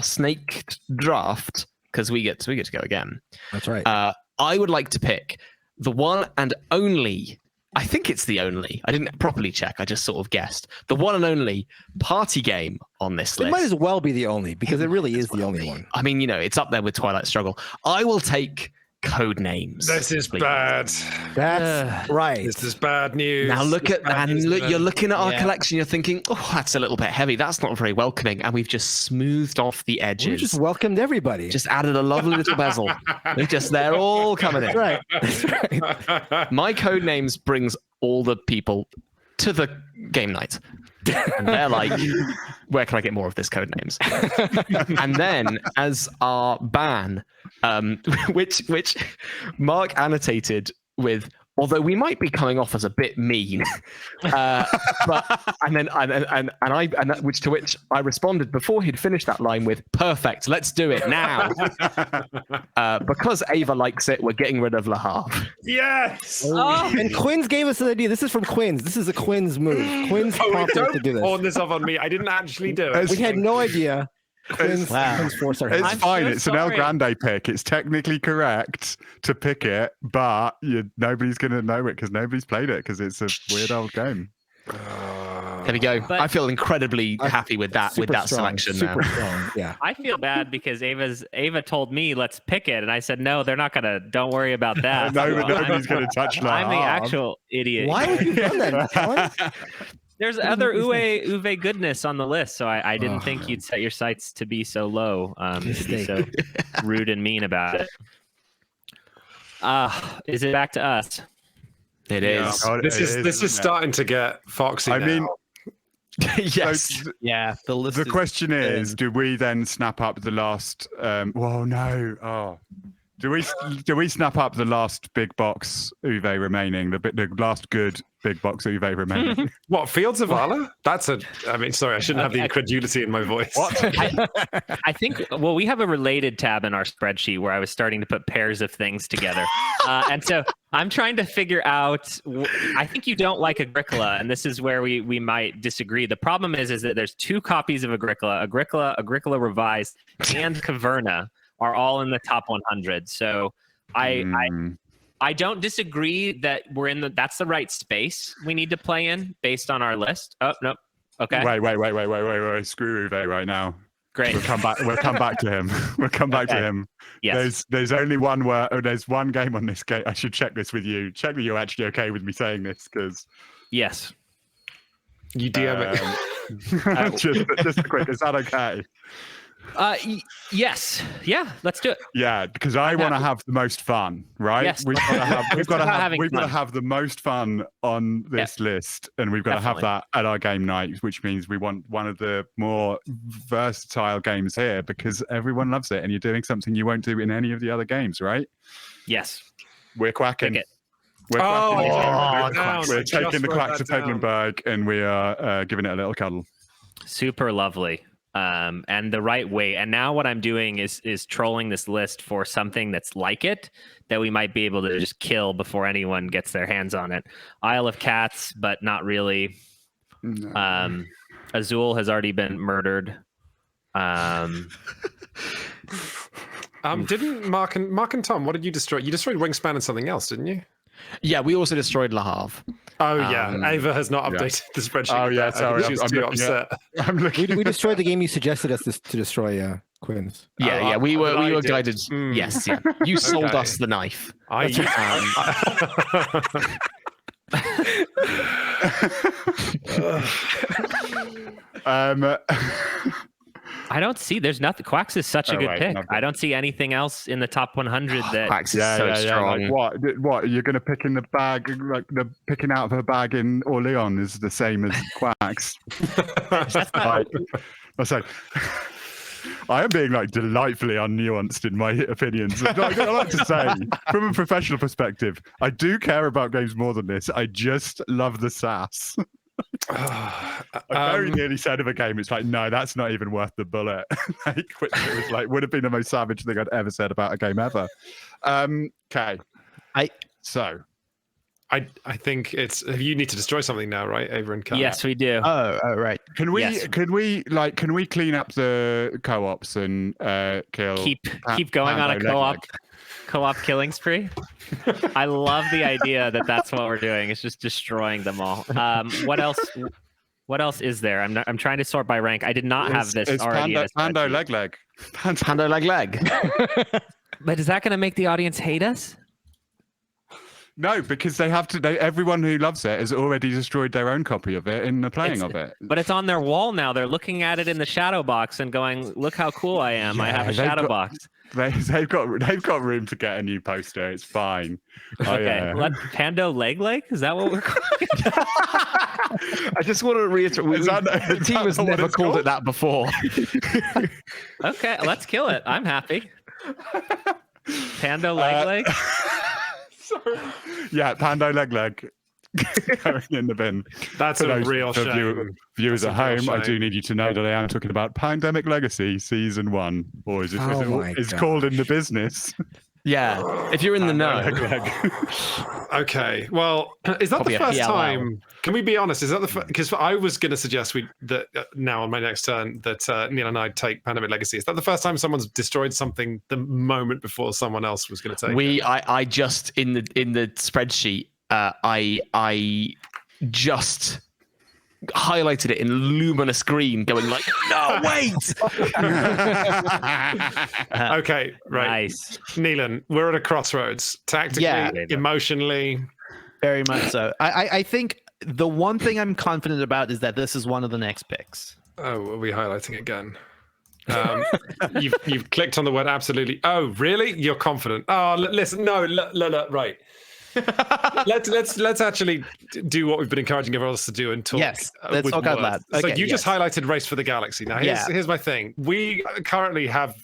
snake draft, because we get to go again. That's right. I would like to pick the one and only. I think it's the only. I didn't properly check. I just sort of guessed. The one and only party game on this list. It might as well be the only because it really is the only one. I mean, it's up there with Twilight Struggle. I will take Codenames. This is bad. That's right. This is bad news. Now you're looking at our collection. You're thinking, oh, that's a little bit heavy. That's not very welcoming. And we've just smoothed off the edges. We just welcomed everybody. Just added a lovely little bezel. They're all coming in. Right. That's right. My Codenames brings all the people to the game night. And they're like, where can I get more of this Codenames? And then as our ban, which Mark annotated with, although we might be coming off as a bit mean, which I responded before he'd finished that line with, perfect, let's do it now. Because Ava likes it, we're getting rid of Le Havre. Yes. And Quinn's gave us an idea. This is from Quinn's. This is a Quinn's move. Quinn's prompted us to do this. Pawn this off on me. I didn't actually do it. We had no idea. Quinn's forced our hand. It's fine. It's an El Grande pick. It's technically correct to pick it, but nobody's going to know it because nobody's played it because it's a weird old game. There we go. But I feel incredibly happy with that selection. Super strong. Yeah. I feel bad because Ava told me let's pick it, and I said no, they're not gonna. Don't worry about that. Nobody's going to touch that. I'm the actual idiot. Why would you have done that, Alan? There's other Uwe goodness on the list, so I didn't think you'd set your sights to be so low, to be so rude and mean about it. Is it back to us? It is. God, this is starting to get foxy. I mean, yes. So, yeah. The question is, do we then snap up the last? Well, no. Oh. Do we snap up the last big box Uwe remaining? The last good big box Uwe remaining? What, Fields of Valor? I mean, sorry, I shouldn't have the incredulity in my voice. What? I think, well, we have a related tab in our spreadsheet where I was starting to put pairs of things together. And so I'm trying to figure out, I think you don't like Agricola, and this is where we might disagree. The problem is that there's 2 copies of Agricola, Agricola Revised, and Caverna are all in the top 100. So I don't disagree that that's the right space we need to play in based on our list. Oh, no. Okay. Wait. Screw Uwe right now. Great. We'll come back to him. We'll come back to him. Yes. There's only there's one game on this game. I should check this with you. Check that you're actually okay with me saying this because Yes. You DM it. Just a quick, is that okay? Yes. Yeah. Let's do it. Yeah, because I want to have the most fun, right? Yes. We've got to fun. have the most fun on this list, and we've got to have Definitely. that at our game night, which means we want one of the more versatile games here because everyone loves it, and you're doing something you won't do in any of the other games, right? Yes. We're quacking. Pick it. We're down. we're I just taking the wrote quack to that down. Pedlenburg, and we are giving it a little cuddle. Super lovely. And the right way. And now what I'm doing is trolling this list for something that's like it that we might be able to just kill before anyone gets their hands on it. Isle of Cats, but not really. No. Azul has already been murdered. Didn't Mark and Tom? What did you destroy? You destroyed Wingspan and something else, didn't you? Yeah, we also destroyed Le Havre. Oh yeah, Ava has not updated the spreadsheet. Oh yeah, yet. sorry, She's I'm too looking upset. I'm looking. We destroyed the game you suggested us to destroy, Quinn's. Yeah, we were did. guided. Yes, yeah. You sold Okay. us the knife. I don't see. There's nothing. Quacks is such a good pick. no. I don't see anything else in the top 100 that. Quacks is so strong. Like, what? You're going to pick in the bag, like the picking out of a bag in Orleans is the same as Quacks. Like, I say, I am being like delightfully unnuanced in my opinions. Like, I like to say, from a professional perspective, I do care about games more than this. I just love the sass. I very nearly said of a game, it's like, no, that's not even worth the bullet. Like, which it was like, would have been the most savage thing I'd ever said about a game ever. Okay. I think it's. You need to destroy something now, right, Ava and Kat? Yes, we do. Oh, right. Can we Yes. can we clean up the co-ops and kill Keep going on a co-op killing spree. I love the idea that that's what we're doing. It's just destroying them all. What else? What else is there? I'm trying to sort by rank. I did not have this it's already. Pando leg. Pando leg. But is that going to make the audience hate us? No, because they have to. Everyone who loves it has already destroyed their own copy of it in the playing of it. But it's on their wall now. They're looking at it in the shadow box and going, "Look how cool I am! I have a shadow box." They've got room to get a new poster. It's fine. Okay, let Pando leg. Is that what we're calling it? I just want to reiterate, the team has never called it that before. Okay, let's kill it. I'm happy. Pando leg. Yeah, Pando leg going in the bin. That's a real shame. Viewers at That's a real home, I do shame. need you to know that I am talking about Pandemic Legacy Season 1, or is it, my it's God. called in the business. Yeah, if you're in the know. Okay, well, is that Probably the a first PLL. time? Can we be honest? Is that the because I was going to suggest that now on my next turn that Neil and I take Pandemic Legacy. Is that the first time someone's destroyed something the moment before someone else was going to take it? I just in the spreadsheet, I just highlighted it in luminous green, going like, no, wait. Okay, right. Nice. Neelan, we're at a crossroads. Tactically, Yeah. emotionally. Very much so. I think the one thing I'm confident about is that this is one of the next picks. Oh, are we highlighting again? You've clicked on the word absolutely. Oh, really? You're confident? Oh, listen, no, right. let's actually do what we've been encouraging everyone else to do and talk. Yes, let's with talk out words. loud. So Okay, you just yes. highlighted Race for the Galaxy. Now Yeah. here's my thing. We currently have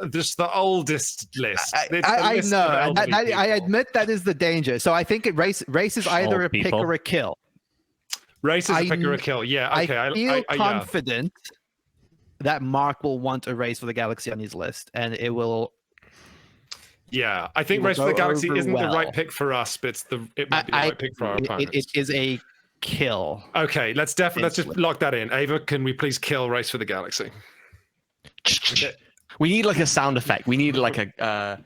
just the oldest list. It's the I list know. of And elderly I people. admit that is the danger. So I think race is either Old a pick people. or a kill. Race is a I- pick or a kill. Yeah. Okay. I feel yeah. confident that Mark will want a Race for the Galaxy on his list, and it will. Yeah, I think will Race for the go Galaxy over isn't the right well. pick for us, but it might be the right pick for our opponents. It is a kill. Okay, let's just lock that in. Ava, can we please kill Race for the Galaxy? We need like a sound effect. We need like a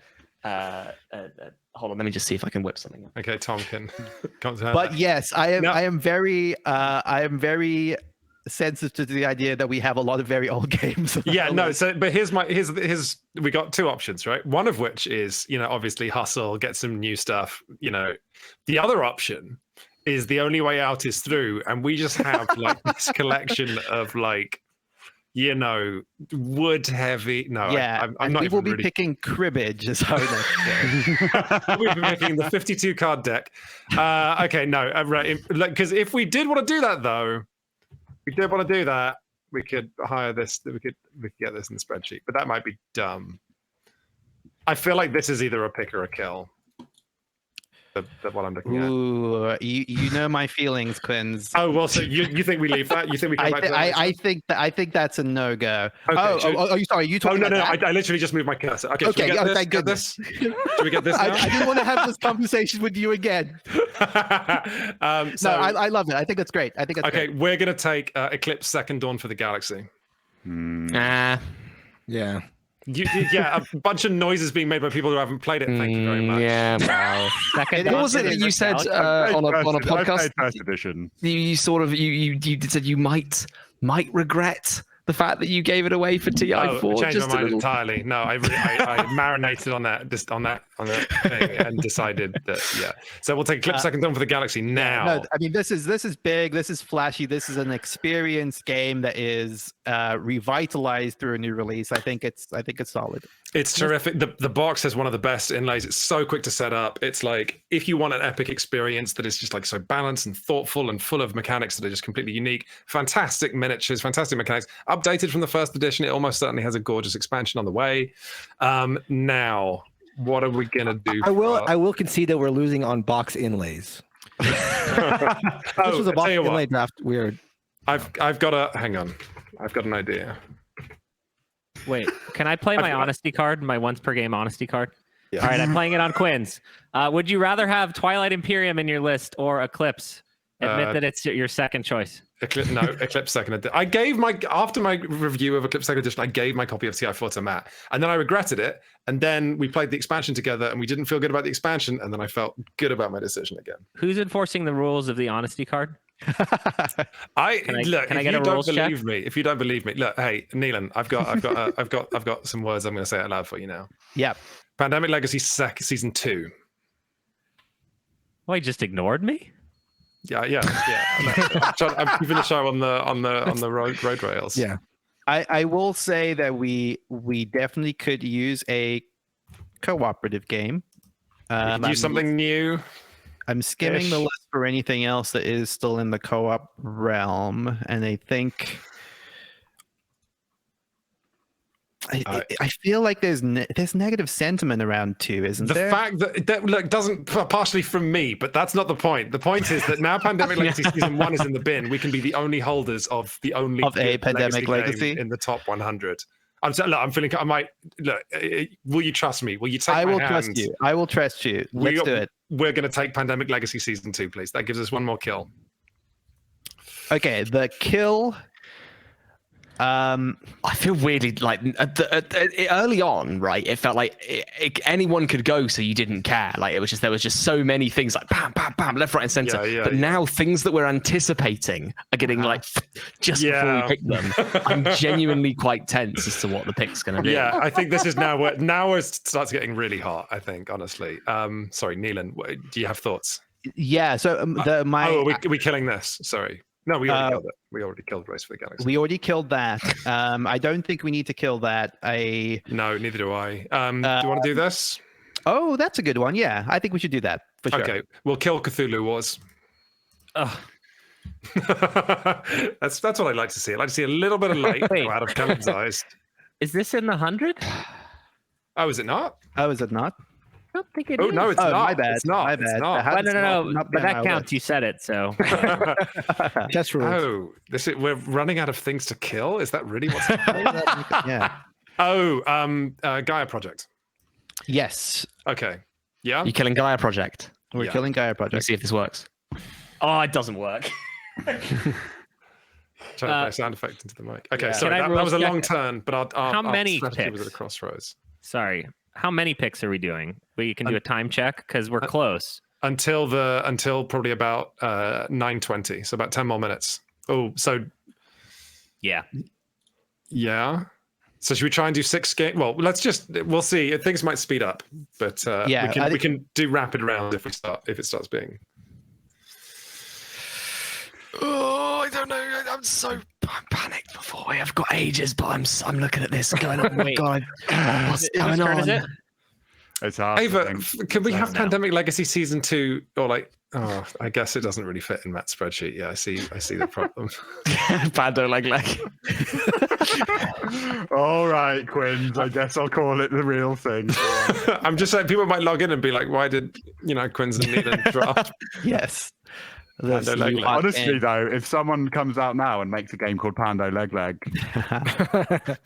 hold on, let me just see if I can whip something up. Okay, Tom can come to But yes, I am. No. I am very sensitive to the idea that we have a lot of very old games. Yeah, no. So, but here's we got two options, right? One of which is, obviously hustle, get some new stuff. The other option is the only way out is through, and we just have like this collection of like, you know, wood heavy. No, Yeah, I'm not we will even be really. picking cribbage as our next game. We've been picking the 52 card deck. Okay, no, right. Because if we did want to do that, though, we could hire this. We could get this in the spreadsheet, but that might be dumb. I feel like this is either a pick or a kill. What I'm looking at. Ooh, you know my feelings, Quinns. Oh well, so you think we leave that? You think we come back to that? I think that's a no go. Okay, Sorry, you Oh talking no, about that? I literally just moved my cursor. Okay, Okay, should we thank get this? Should we get this now? I didn't want to have this conversation with you again. So, I love it. I think that's great. I think that's okay, great. we're gonna take Eclipse Second Dawn for the Galaxy. Nah. Yeah. Yeah, a bunch of noises being made by people who haven't played it. Thank you very much. Yeah. Wow. Second What was it that you said on a podcast? I played first edition. You sort of you said you might regret the fact that you gave it away for TI4. I changed just my a mind little. entirely. No, I marinated on that thing and decided that yeah. So we'll take Eclipse Second Dawn for the Galaxy now. No, I mean this is big. This is flashy. This is an experienced game that is revitalized through a new release. I think it's solid. It's terrific. The box has one of the best inlays. It's so quick to set up. It's like if you want an epic experience that is just like so balanced and thoughtful and full of mechanics that are just completely unique. Fantastic miniatures, fantastic mechanics. Updated from the first edition. It almost certainly has a gorgeous expansion on the way. Now, what are we gonna do? I will concede that we're losing on box inlays. This was a box inlay draft. Weird. I've got a hang on. I've got an idea. Wait, can I play my honesty card, my once per game honesty card? Yeah. All right, I'm playing it on Quinn's. Would you rather have Twilight Imperium in your list or Eclipse? Admit that it's your second choice. Eclipse Second Edition. I gave after my review of Eclipse Second Edition, I gave my copy of TI4 to Matt, and then I regretted it. And then we played the expansion together, and we didn't feel good about the expansion, and then I felt good about my decision again. Who's enforcing the rules of the honesty card? Can I get a rules check? If you don't believe me, look, hey, Neelan, I've got some words I'm going to say out loud for you now. Yep. Pandemic Legacy Season 2. Oh, he just ignored me? Yeah. I'm keeping the show on the road rails. Yeah. I will say that we definitely could use a cooperative game. Do something new. I'm skimming the list for anything else that is still in the co-op realm, and I think I feel like there's negative sentiment around 2, isn't there? The fact that look doesn't partially from me, but that's not the point. The point is that now Pandemic Legacy Season 1 is in the bin. We can be the only holders of the only a Pandemic Legacy game in the top 100. I'm feeling. I might look. Will you trust me? Will you take? I will trust you. I will trust you. Let's do it. We're going to take Pandemic Legacy Season 2, please. That gives us one more kill. Okay, the kill. I feel weirdly like early on, right? It felt like anyone could go, so you didn't care. Like there was just so many things like bam, bam, bam, left, right, and center. But now things that we're anticipating are getting like just before we pick them. I'm genuinely quite tense as to what the pick's going to be. Yeah, I think this is now where it starts getting really hot. I think honestly. Sorry, Neelan, do you have thoughts? Yeah. So are we killing this? Sorry. No, we already killed it. We already killed Race for the Galaxy. We already killed that. I don't think we need to kill that. No, neither do I. Do you want to do this? Oh, that's a good one. Yeah, I think we should do that for sure. Okay, we'll kill Cthulhu Wars. That's what I like to see. I like to see a little bit of light go out of Callum's eyes. Is this in the 100? Oh, is it not? Oh, is it not? I don't think it is. No, it's not. My bad. It's not. My bad. It's not. No. But that counts. You said it, so. Just rules. Oh, we're running out of things to kill? Is that really what's happening? Yeah. Oh, Gaia Project. Yes. Okay. Yeah? You're killing Gaia Project. We're killing Gaia Project. Let's see if this works. Oh, it doesn't work. Trying to play a sound effect into the mic. Okay, sorry, that Can I was a long turn, but How many strategy was picks? at a crossroads. Sorry. How many picks are we doing? We can do a time check because we're close. Until probably about 9:20, so about 10 more minutes. Oh, so Yeah. So should we try and do 6 games? Well, we'll see. Things might speed up, but we can do rapid rounds if it starts being. Oh, I don't know. I'm panicked before. I've got ages, but I'm looking at this going, oh my God, what's going on? Is it? It's hard. Ava, can we have Pandemic Legacy Season 2 or like? Oh, I guess it doesn't really fit in Matt's spreadsheet. Yeah, I see the problem. Pando leg. All right, Quins. I guess I'll call it the real thing. I'm just saying, people might log in and be like, "Why did Quins and Needham draft?" Yes. Pando Leg. Honestly, though, if someone comes out now and makes a game called Pando Leg,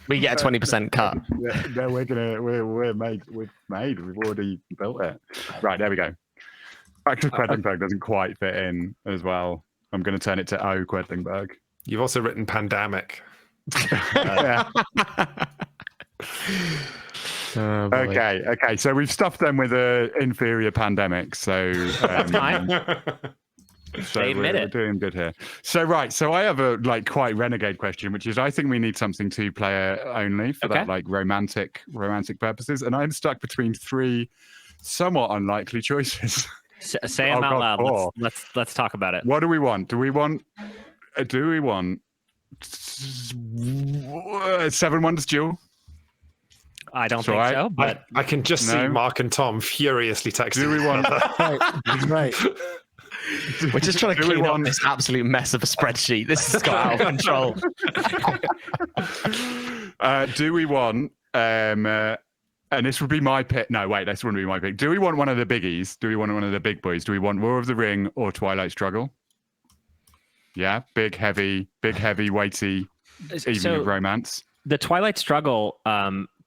We get a 20% cut. we're made. We've already built it. Right, there we go. Actually, Quedlingberg doesn't quite fit in as well. I'm going to turn it to O Quedlingberg. You've also written Pandemic. Yeah. Oh, boy. Okay. So we've stuffed them with an inferior pandemic. So so They admit we're it. doing good here. So I have a quite renegade question, which is I think we need something 2-player only for that romantic purposes, and I'm stuck between 3 somewhat unlikely choices. Say them out loud. Let's talk about it. What do we want? Do we want 7 Wonders Duel? I don't think so, but I can just see Mark and Tom furiously texting. Do we want? Right. We're just trying to clean up this absolute mess of a spreadsheet. This has got out of control. Do we want? And this would be my pick. No, wait, this wouldn't be my pick. Do we want one of the biggies? Do we want one of the big boys? Do we want War of the Ring or Twilight Struggle? Yeah, big, heavy, weighty, evening of romance. The Twilight Struggle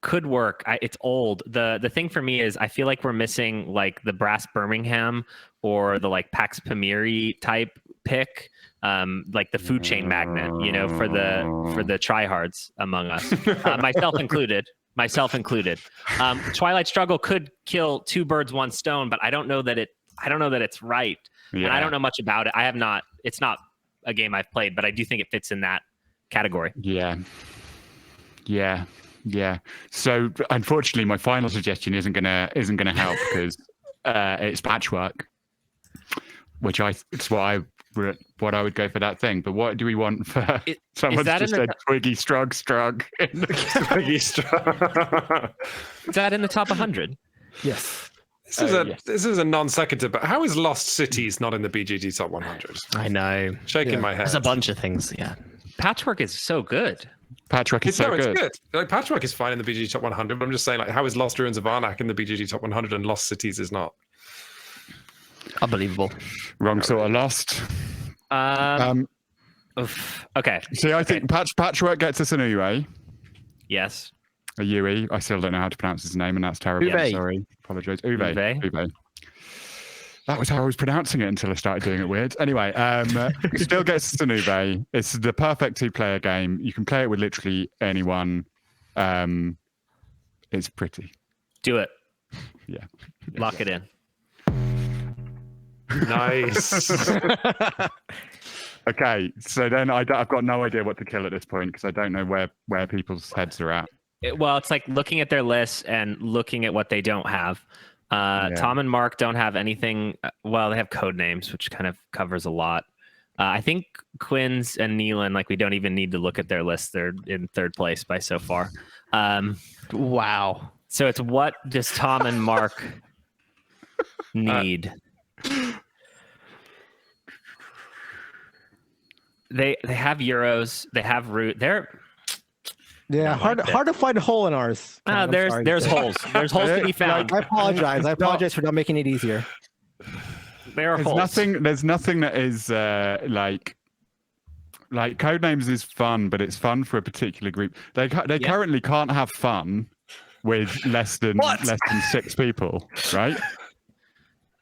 could work. It's old. The thing for me is I feel like we're missing like the Brass Birmingham or the like Pax Pamiri type pick, like the food chain magnet, for the tryhards among us, myself included. Twilight Struggle could kill 2 birds, 1 stone, but I don't know that it's right. Yeah. And I don't know much about it. It's not a game I've played, but I do think it fits in that category. Yeah. So unfortunately, my final suggestion isn't gonna help because it's Patchwork, which it's what I would go for that thing. But what do we want for? Someone's just said Twiggy Strug. Twiggy Strug. Is that in the top 100? Yes. This is a non sequitur, but how is Lost Cities not in the BGG top 100? I know. Shaking my head. There's a bunch of things. Yeah. Patchwork is so good. Patchwork is so good. It's good. Like, Patchwork is fine in the BGG top 100, but I'm just saying, like, how is Lost Ruins of Arnak in the BGG top 100 and Lost Cities is not? Unbelievable. Wrong sort of Lost. Okay. See, I think Patchwork gets us an Uwe. Yes. A Yui. I still don't know how to pronounce his name, and that's terrible. Uwe. Sorry. Apologize. Uwe. That was how I was pronouncing it until I started doing it weird. Anyway, still gets us an Uwe. It's the perfect 2-player game. You can play it with literally anyone. It's pretty. Do it. Yeah. Lock it in. Nice. Okay, so then I've got no idea what to kill at this point because I don't know where people's heads are at. Well, it's like looking at their lists and looking at what they don't have. Tom and Mark don't have anything. Well, they have code names, which kind of covers a lot. I think Quins and Neelan, like we don't even need to look at their lists. They're in 3rd place by so far. Wow. So it's what does Tom and Mark need? They have Euros. They have root. Hard to find a hole in ours. There's holes. There's holes to be found. I apologize. For not making it easier. There are holes. There's nothing that is like Codenames is fun, but it's fun for a particular group. They currently can't have fun with less than 6 people, right?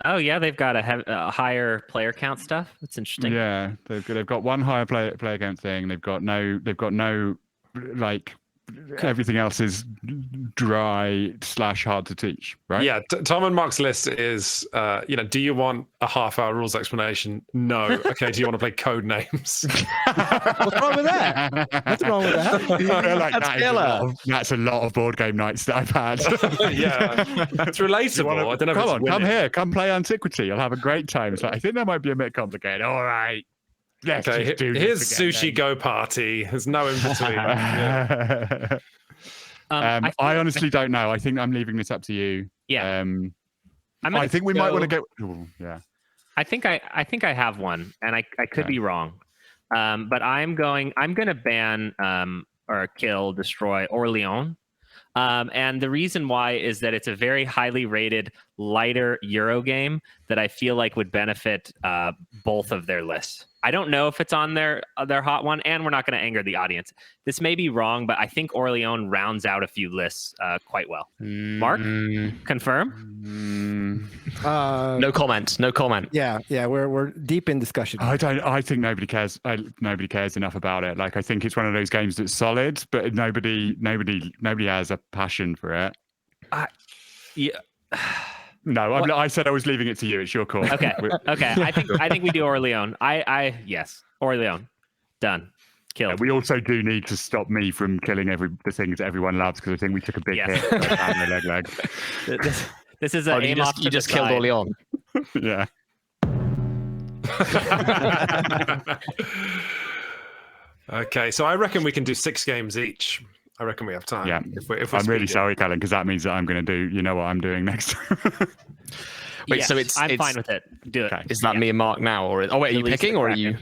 Oh yeah, they've got a higher player count stuff. That's interesting. Yeah, they've got 1 higher player count thing. They've got no like everything else is dry / hard to teach, right? Yeah, Tom and Mark's list is, do you want a half-hour rules explanation? No. Okay, do you want to play code names? What's wrong with that? What's wrong with that? That's a lot of board game nights that I've had. Yeah, it's relatable. I don't know. Come here, come play Antiquity. You'll have a great time. It's like, I think that might be a bit complicated. All right. Let's Okay, just do here's this again, Sushi Go Party. There's no in between. Yeah. I honestly don't know. I think I'm leaving this up to you. Yeah. I think we might want to go. Ooh, yeah. I think I have one, and I could be wrong. But I'm going to ban or kill, destroy Orleans. And the reason why is that it's a very highly rated, lighter Euro game that I feel like would benefit both of their lists. I don't know if it's on their hot one, and we're not going to anger the audience. This may be wrong, but I think Orleans rounds out a few lists quite well. Mark, confirm? No comment. No comment. Yeah, we're deep in discussion. I think nobody cares. Nobody cares enough about it. Like, I think it's one of those games that's solid, but nobody has a passion for it. Yeah. No, I said I was leaving it to you. It's your call. Okay. Okay. I think we do Orleans. Yes. Orleans. Done. Killed. Yeah, we also do need to stop me from killing the things that everyone loves, because I think we took a big hit. Leg. This is a you just killed Orleans. Yeah. Okay, so I reckon we can do 6 games each. I reckon we have time. Yeah. If I'm really sorry, Callum, because that means that I'm going to do, you know what I'm doing next. Wait, yes, so I'm fine with it. Do it. Okay. Is that me and Mark now, or are you picking, or are you?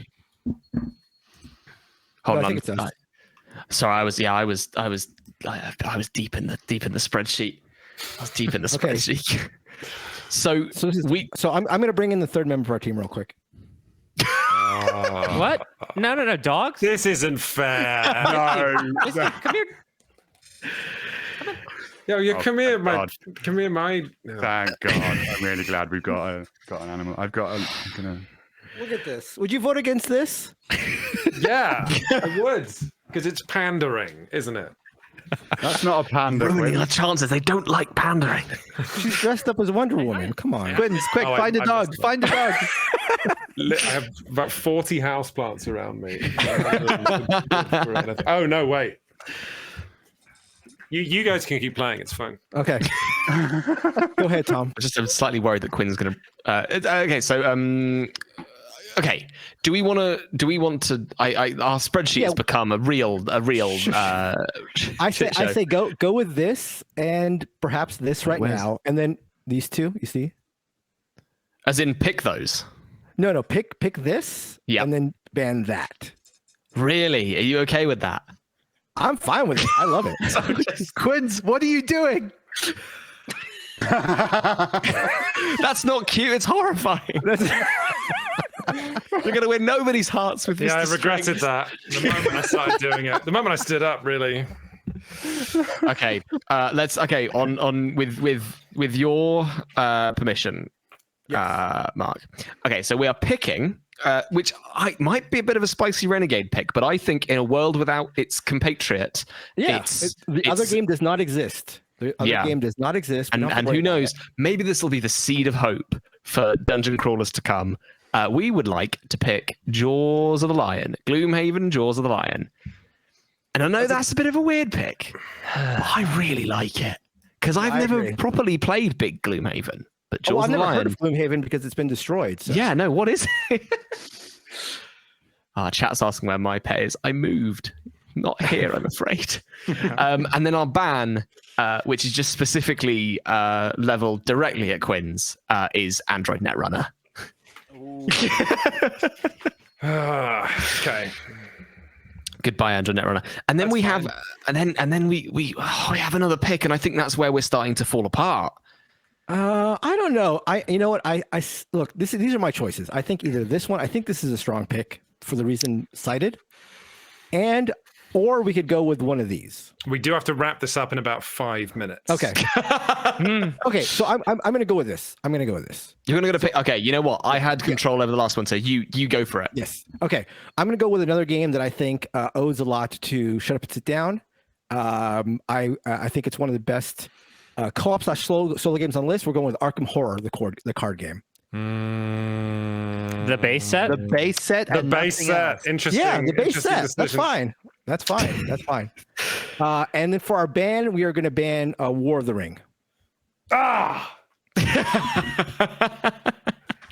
Hold No, I on. think it's us. Sorry, I was deep in the spreadsheet. I was deep in the Okay. spreadsheet. So I'm going to bring in the third member of our team real quick. What? No. Dogs? This isn't fair. No. Come here. Yo, Oh, come here, thank God. come here, my. Thank God. I'm really glad we've got an animal. I'm gonna. Look at this. Would you vote against this? Yeah, I would, because it's pandering, isn't it? That's not a panda. ruining Quinn. our chances. They don't like pandering. She's dressed up as Wonder Woman. Come on. Quins, quick, Oh, find a I dog. missed Find a dog. I have about 40 houseplants around me. Oh no, wait. You guys can keep playing. It's fine. Okay. Go ahead, Tom. I'm slightly worried that Quinn's going to. Okay, so okay. Do we want to? Our spreadsheet has become a real. I say go with this and perhaps this right now, and then these two. You see? As in, pick those. No. Pick this. Yeah. And then ban that. Really? Are you okay with that? I'm fine with it. I love it. Quins, what are you doing? That's not cute. It's horrifying. You're going to win nobody's hearts with this. Yeah, I regretted that the moment I started doing it. The moment I stood up, really. Okay, let's. Okay, on with your permission, Mark. Okay, so we are picking. Which might be a bit of a spicy renegade pick, but I think in a world without its compatriot, the other game does not exist. The other game does not exist. And who knows? Maybe this will be the seed of hope for dungeon crawlers to come. We would like to pick Jaws of the Lion, Gloomhaven, Jaws of the Lion. And I know that's a bit of a weird pick, but I really like it because I've never properly played Big Gloomhaven. But Jaws I've of the never Lion. heard of Gloomhaven because it's been destroyed. So. Yeah, no, what is it? Chat's asking where my pet is. I moved. Not here, I'm afraid. And then our ban, which is just specifically leveled directly at Quinn's, is Android Netrunner. Okay. Goodbye, Android Netrunner. And then we have we have another pick, and I think that's where we're starting to fall apart. I don't know. You know what? I look. These are my choices. I think either this one. I think this is a strong pick for the reason cited, or we could go with one of these. We do have to wrap this up in about 5 minutes. Okay. Okay. So I'm going to go with this. I'm going to go with this. You're going to pick. Okay. You know what? I had control over the last one, so you go for it. Yes. Okay. I'm going to go with another game that I think owes a lot to Shut Up and Sit Down. I think it's one of the best. Co-op / solo games on the list. We're going with Arkham Horror, the card game. The base set? The base set. The and base nothing set. else. Interesting. Yeah, the base interesting set. decision. That's fine. And then for our ban, we are going to ban War of the Ring. Ah.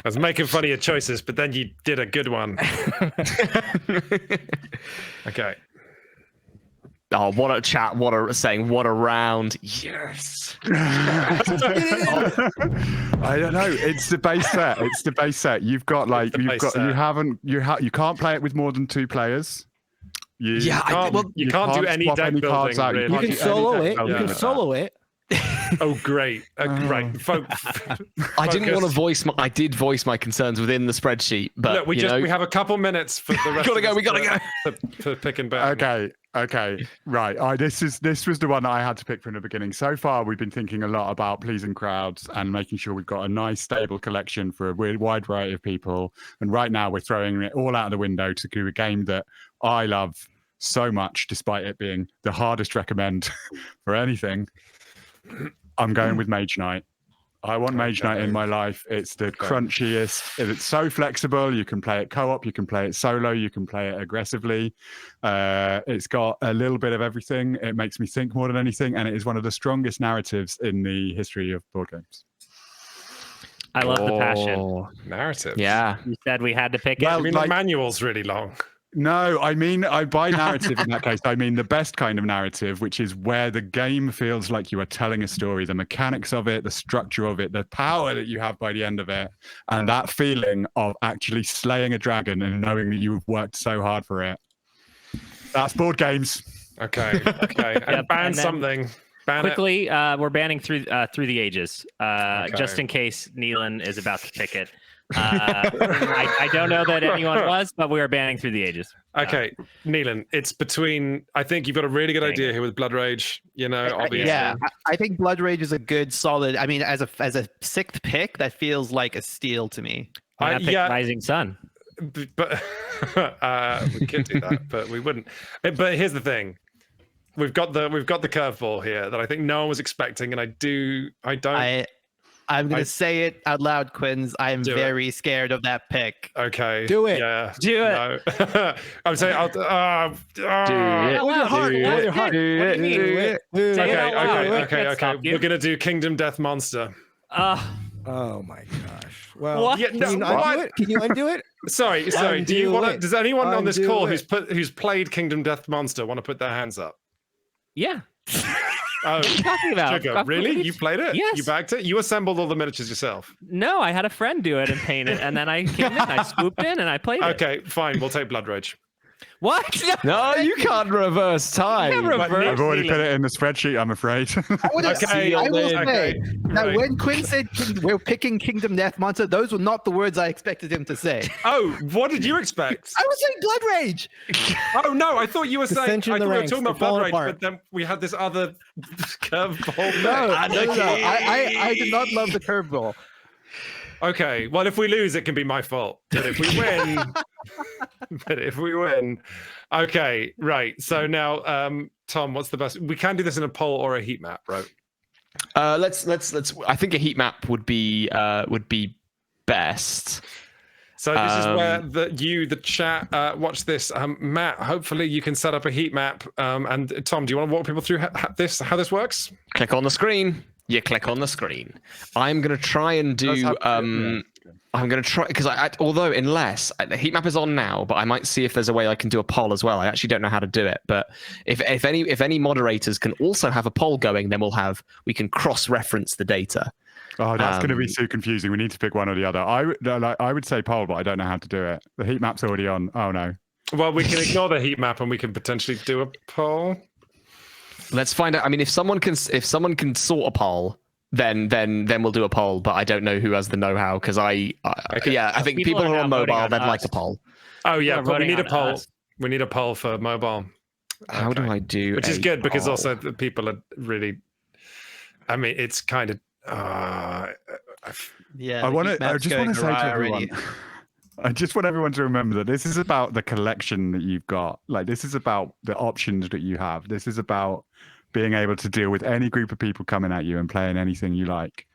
was making fun of your choices, but then you did a good one. Okay. Oh, what a chat! What a round! Yes. I don't know. It's the base set. It's the base set. You've got like you can't play it with more than 2 players. You can't do any swap deck cards building, out. really. You can solo it. You can Yeah. solo it. Oh, great! Right, I didn't want to voice my. I did voice my concerns within the spreadsheet, but look, we have a couple minutes for the rest. We gotta go. For pick and back. Okay, right. This was the one that I had to pick from the beginning. So far, we've been thinking a lot about pleasing crowds and making sure we've got a nice, stable collection for a wide variety of people. And right now, we're throwing it all out of the window to do a game that I love so much, despite it being the hardest recommend for anything. I'm going with Mage Knight. I want Mage Knight in my life. It's the crunchiest. It's so flexible. You can play it co-op. You can play it solo. You can play it aggressively. It's got a little bit of everything. It makes me think more than anything, and it is one of the strongest narratives in the history of board games. I love the passion. Narrative. Yeah. You said we had to pick I it. mean, the manual's really long. No, I mean, by narrative in that case, I mean the best kind of narrative, which is where the game feels like you are telling a story, the mechanics of it, the structure of it, the power that you have by the end of it, and that feeling of actually slaying a dragon and knowing that you've worked so hard for it. That's board games. Okay. And ban something. Ban Quickly, we're banning through the ages, just in case Neelan is about to pick it. I don't know that anyone was, but we are banning through the ages. Okay, Neelan, it's between. I think you've got a really good idea here with Blood Rage. You know, obviously. Yeah, I think Blood Rage is a good, solid. I mean, as a 6th pick, that feels like a steal to me. I picked Rising Sun. But we could do that, but we wouldn't. But here's the thing. We've got the curveball here that I think no one was expecting, and I'm going to say it out loud, Quins. I am very scared of that pick. Okay. Do it. Yeah. Do it. No. I'm saying Do it. With your heart. With your heart. What do you mean? Okay. We're going to do Kingdom Death Monster. Oh my gosh. Well, What? Yeah, can you undo it? Can you undo it? Sorry. Do you want? Does anyone on this call who's played Kingdom Death Monster want to put their hands up? Yeah. Oh, What are you talking about? Sugar, really? You played it? Yes. You backed it? You assembled all the miniatures yourself? No, I had a friend do it and paint it, and then I came in, I swooped in, and I played it. Okay, fine. We'll take Blood Rage. What? No, you can't reverse time. I've already put it in the spreadsheet, I'm afraid. I will say, now right. when Quinn said we're picking Kingdom Death Monster, those were not the words I expected him to say. Oh, what did you expect? I was saying Blood Rage. Oh no, I thought you were saying. I Dissension in thought the we were ranks, talking about they're Blood Rage, falling but then we had this other curveball. No. I did not love the curveball. Okay, well, if we lose, it can be my fault. But if we win, okay, right. So now, Tom, what's the best? We can do this in a poll or a heat map, right? Let's. I think a heat map would be best. So this is where the chat, watch this. Matt, hopefully you can set up a heat map. And Tom, do you want to walk people through how this works? Click on the screen. You click on the screen. I'm going to try and do. I'm going to try because although the heat map is on now, but I might see if there's a way I can do a poll as well. I actually don't know how to do it, but if any moderators can also have a poll going, then we can cross-reference the data. Oh, that's going to be too confusing. We need to pick one or the other. I would say poll, but I don't know how to do it. The heat map's already on. Oh no. Well, we can ignore the heat map and we can potentially do a poll. Let's find out. I mean, if someone can sort a poll, then we'll do a poll. But I don't know who has the know-how because I think people who are on mobile they'd like a poll. Oh yeah, but we need a poll. We need a poll for mobile. How do I do? Which is good because also the people are really. I mean, it's kind of. Yeah. I just want to say to everyone. I just want everyone to remember that this is about the collection that you've got. Like, this is about the options that you have. This is about being able to deal with any group of people coming at you and playing anything you like.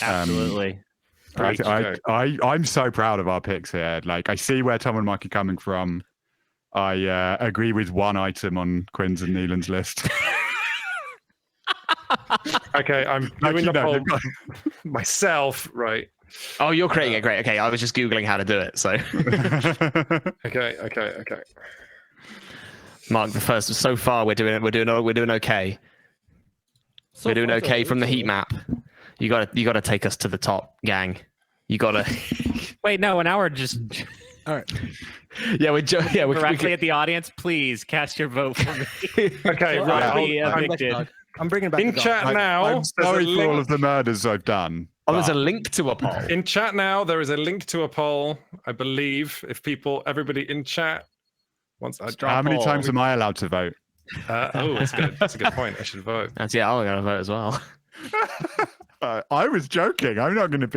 Absolutely. I'm so proud of our picks here. Like, I see where Tom and Mike are coming from. I agree with one item on Quinn's and Neelan's list. Okay, I'm doing the poll myself, right? Oh, you're creating it. Great. Okay, I was just googling how to do it. So, Okay. Mark, the first. So far, we're doing okay. We're doing okay from the heat map. You gotta take us to the top, gang. You gotta. Wait, no, now we're just All right. we're directly at the audience. Please cast your vote for me. Okay, Or right. I'll be evicted. I'm bringing back In the dog. chat now, I'm there's a sorry for all link. of the murders I've done. Oh, there's a but- link to a poll. In chat now, there is a link to a poll. I believe if everybody in chat wants. How many times am I allowed to vote? That's good. That's a good point. I should vote. I'm gonna vote as well. I was joking. I'm not going to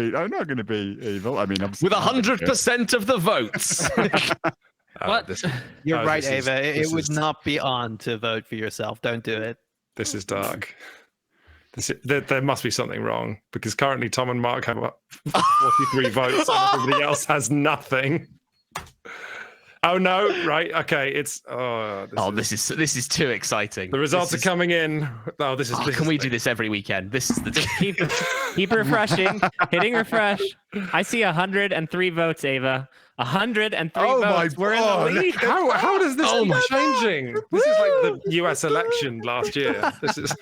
be evil. I mean, With 100% of the votes. What? You're Oh, right, this is- Ava. It this would is- not be on to vote for yourself. Don't do it. This is dark. There must be something wrong because currently Tom and Mark have 43 votes and everybody else has nothing. Oh no! Right? Okay. It's This is too exciting. the results are coming in. Oh, this is. Oh, this can is we do this every weekend? This is the. Keep refreshing, hitting refresh. I see 103 votes, Ava. 103 Oh my votes. We're in God. the lead. How does this keep changing? This is like the U.S. election last year. This is.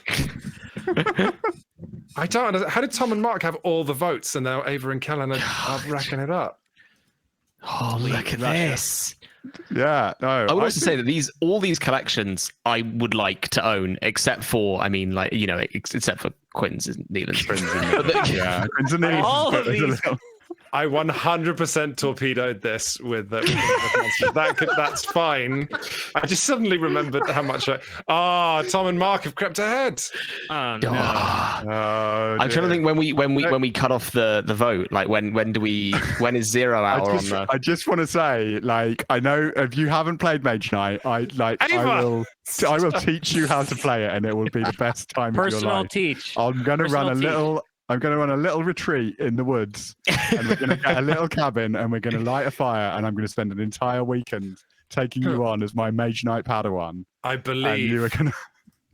I don't understand. How did Tom and Mark have all the votes and now Ava and Kellen are racking it up? Oh, look at this. Yeah, no. I would also say that all these collections I would like to own, except for, except for Quinn's and Neelan's. Yeah, All of these. I 100% torpedoed this with that's fine. I just suddenly remembered how much Tom and Mark have crept ahead. Oh, no. I'm trying to think when we cut off the vote. Like when is 0 hour on the? I just want to say, like, I know if you haven't played Mage Knight, I will teach you how to play it, and it will be the best time of your Personal life. teach. I'm going to run a Personal teach. little. I'm going to run a little retreat in the woods, and we're going to get a little cabin, and we're going to light a fire, and I'm going to spend an entire weekend taking you on as my Mage Knight Padawan. I And believe you are going to.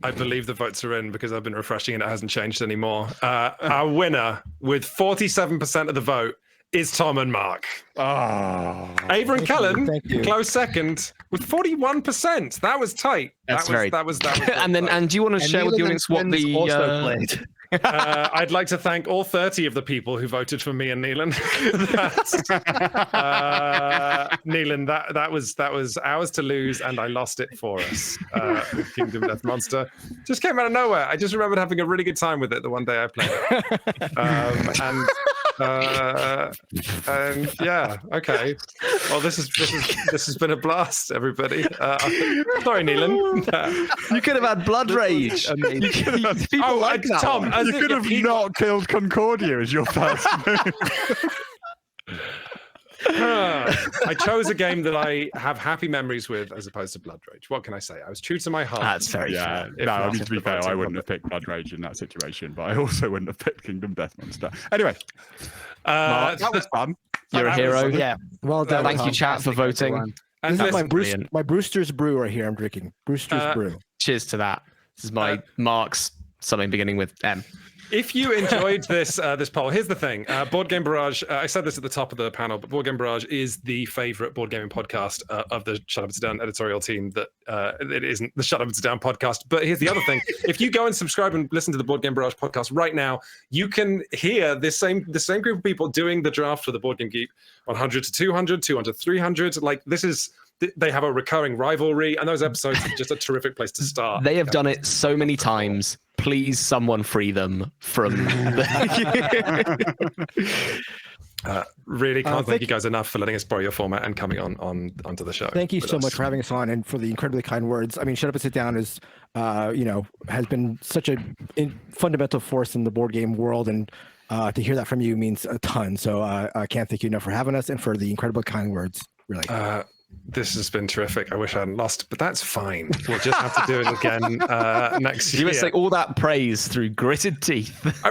I believe the votes are in because I've been refreshing and it hasn't changed anymore. Our winner with 47% of the vote is Tom and Mark. Oh, Ava and Kellen, Thank you. close second with 41%. That was tight. That was And do you want to share with the audience what the? also played. I'd like to thank all 30 of the people who voted for me and Neelan. Neelan, that was ours to lose, and I lost it for us. With Kingdom Death Monster just came out of nowhere. I just remembered having a really good time with it the one day I played it. And yeah, okay. Well, this has been a blast, everybody. Sorry, Neelan. You could have had blood rage. People like that. Tom, you could have not killed Concordia as your first move. I chose a game that I have happy memories with as opposed to Blood Rage. What can I say? I was true to my heart. That's very Yeah, fair. If no, I not, mean, to be the fair, voting I wouldn't public. have picked Blood Rage in that situation, but I also wouldn't have picked Kingdom Death Monster. Anyway, Mark, that was fun. You're a that hero. was- Yeah. Well done. Thank you, Tom. chat, for voting. and This is listen, my Brewster's Brew right here. I'm drinking Brewster's Brew. Cheers to that. This is my Mark's something beginning with M. if you enjoyed this poll, here's the thing. Board Game Barrage, I said this at the top of the panel, but Board Game Barrage is the favorite board gaming podcast of the Shut Up and Sit Down editorial team. That it isn't the Shut Up and Sit Down podcast. But here's the other thing. If you go and subscribe and listen to the Board Game Barrage podcast right now, you can hear the same group of people doing the draft for the Board Game Geek 100 to 200, 200 to 300. Like, this is... They have a recurring rivalry, and those episodes are just a terrific place to start. They have done it so many times. Please, someone free them from. Really can't thank thank you guys enough for letting us borrow your format and coming onto the show. Thank you with so us. much for having us on and for the incredibly kind words. I mean, Shut Up and Sit Down is, has been such a fundamental force in the board game world, and to hear that from you means a ton. So I can't thank you enough for having us and for the incredibly kind words. Really. This has been terrific. I wish I hadn't lost, but that's fine. We'll just have to do it again next You year. must say all that praise through gritted teeth. I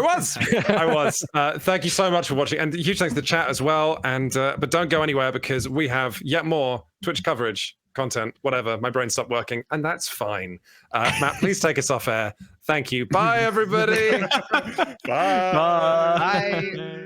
was. Thank you so much for watching, and huge thanks to the chat as well. And but don't go anywhere because we have yet more Twitch coverage, content, whatever. My brain stopped working, and that's fine. Matt, please take us off air. Thank you. Bye, everybody. Bye. Bye.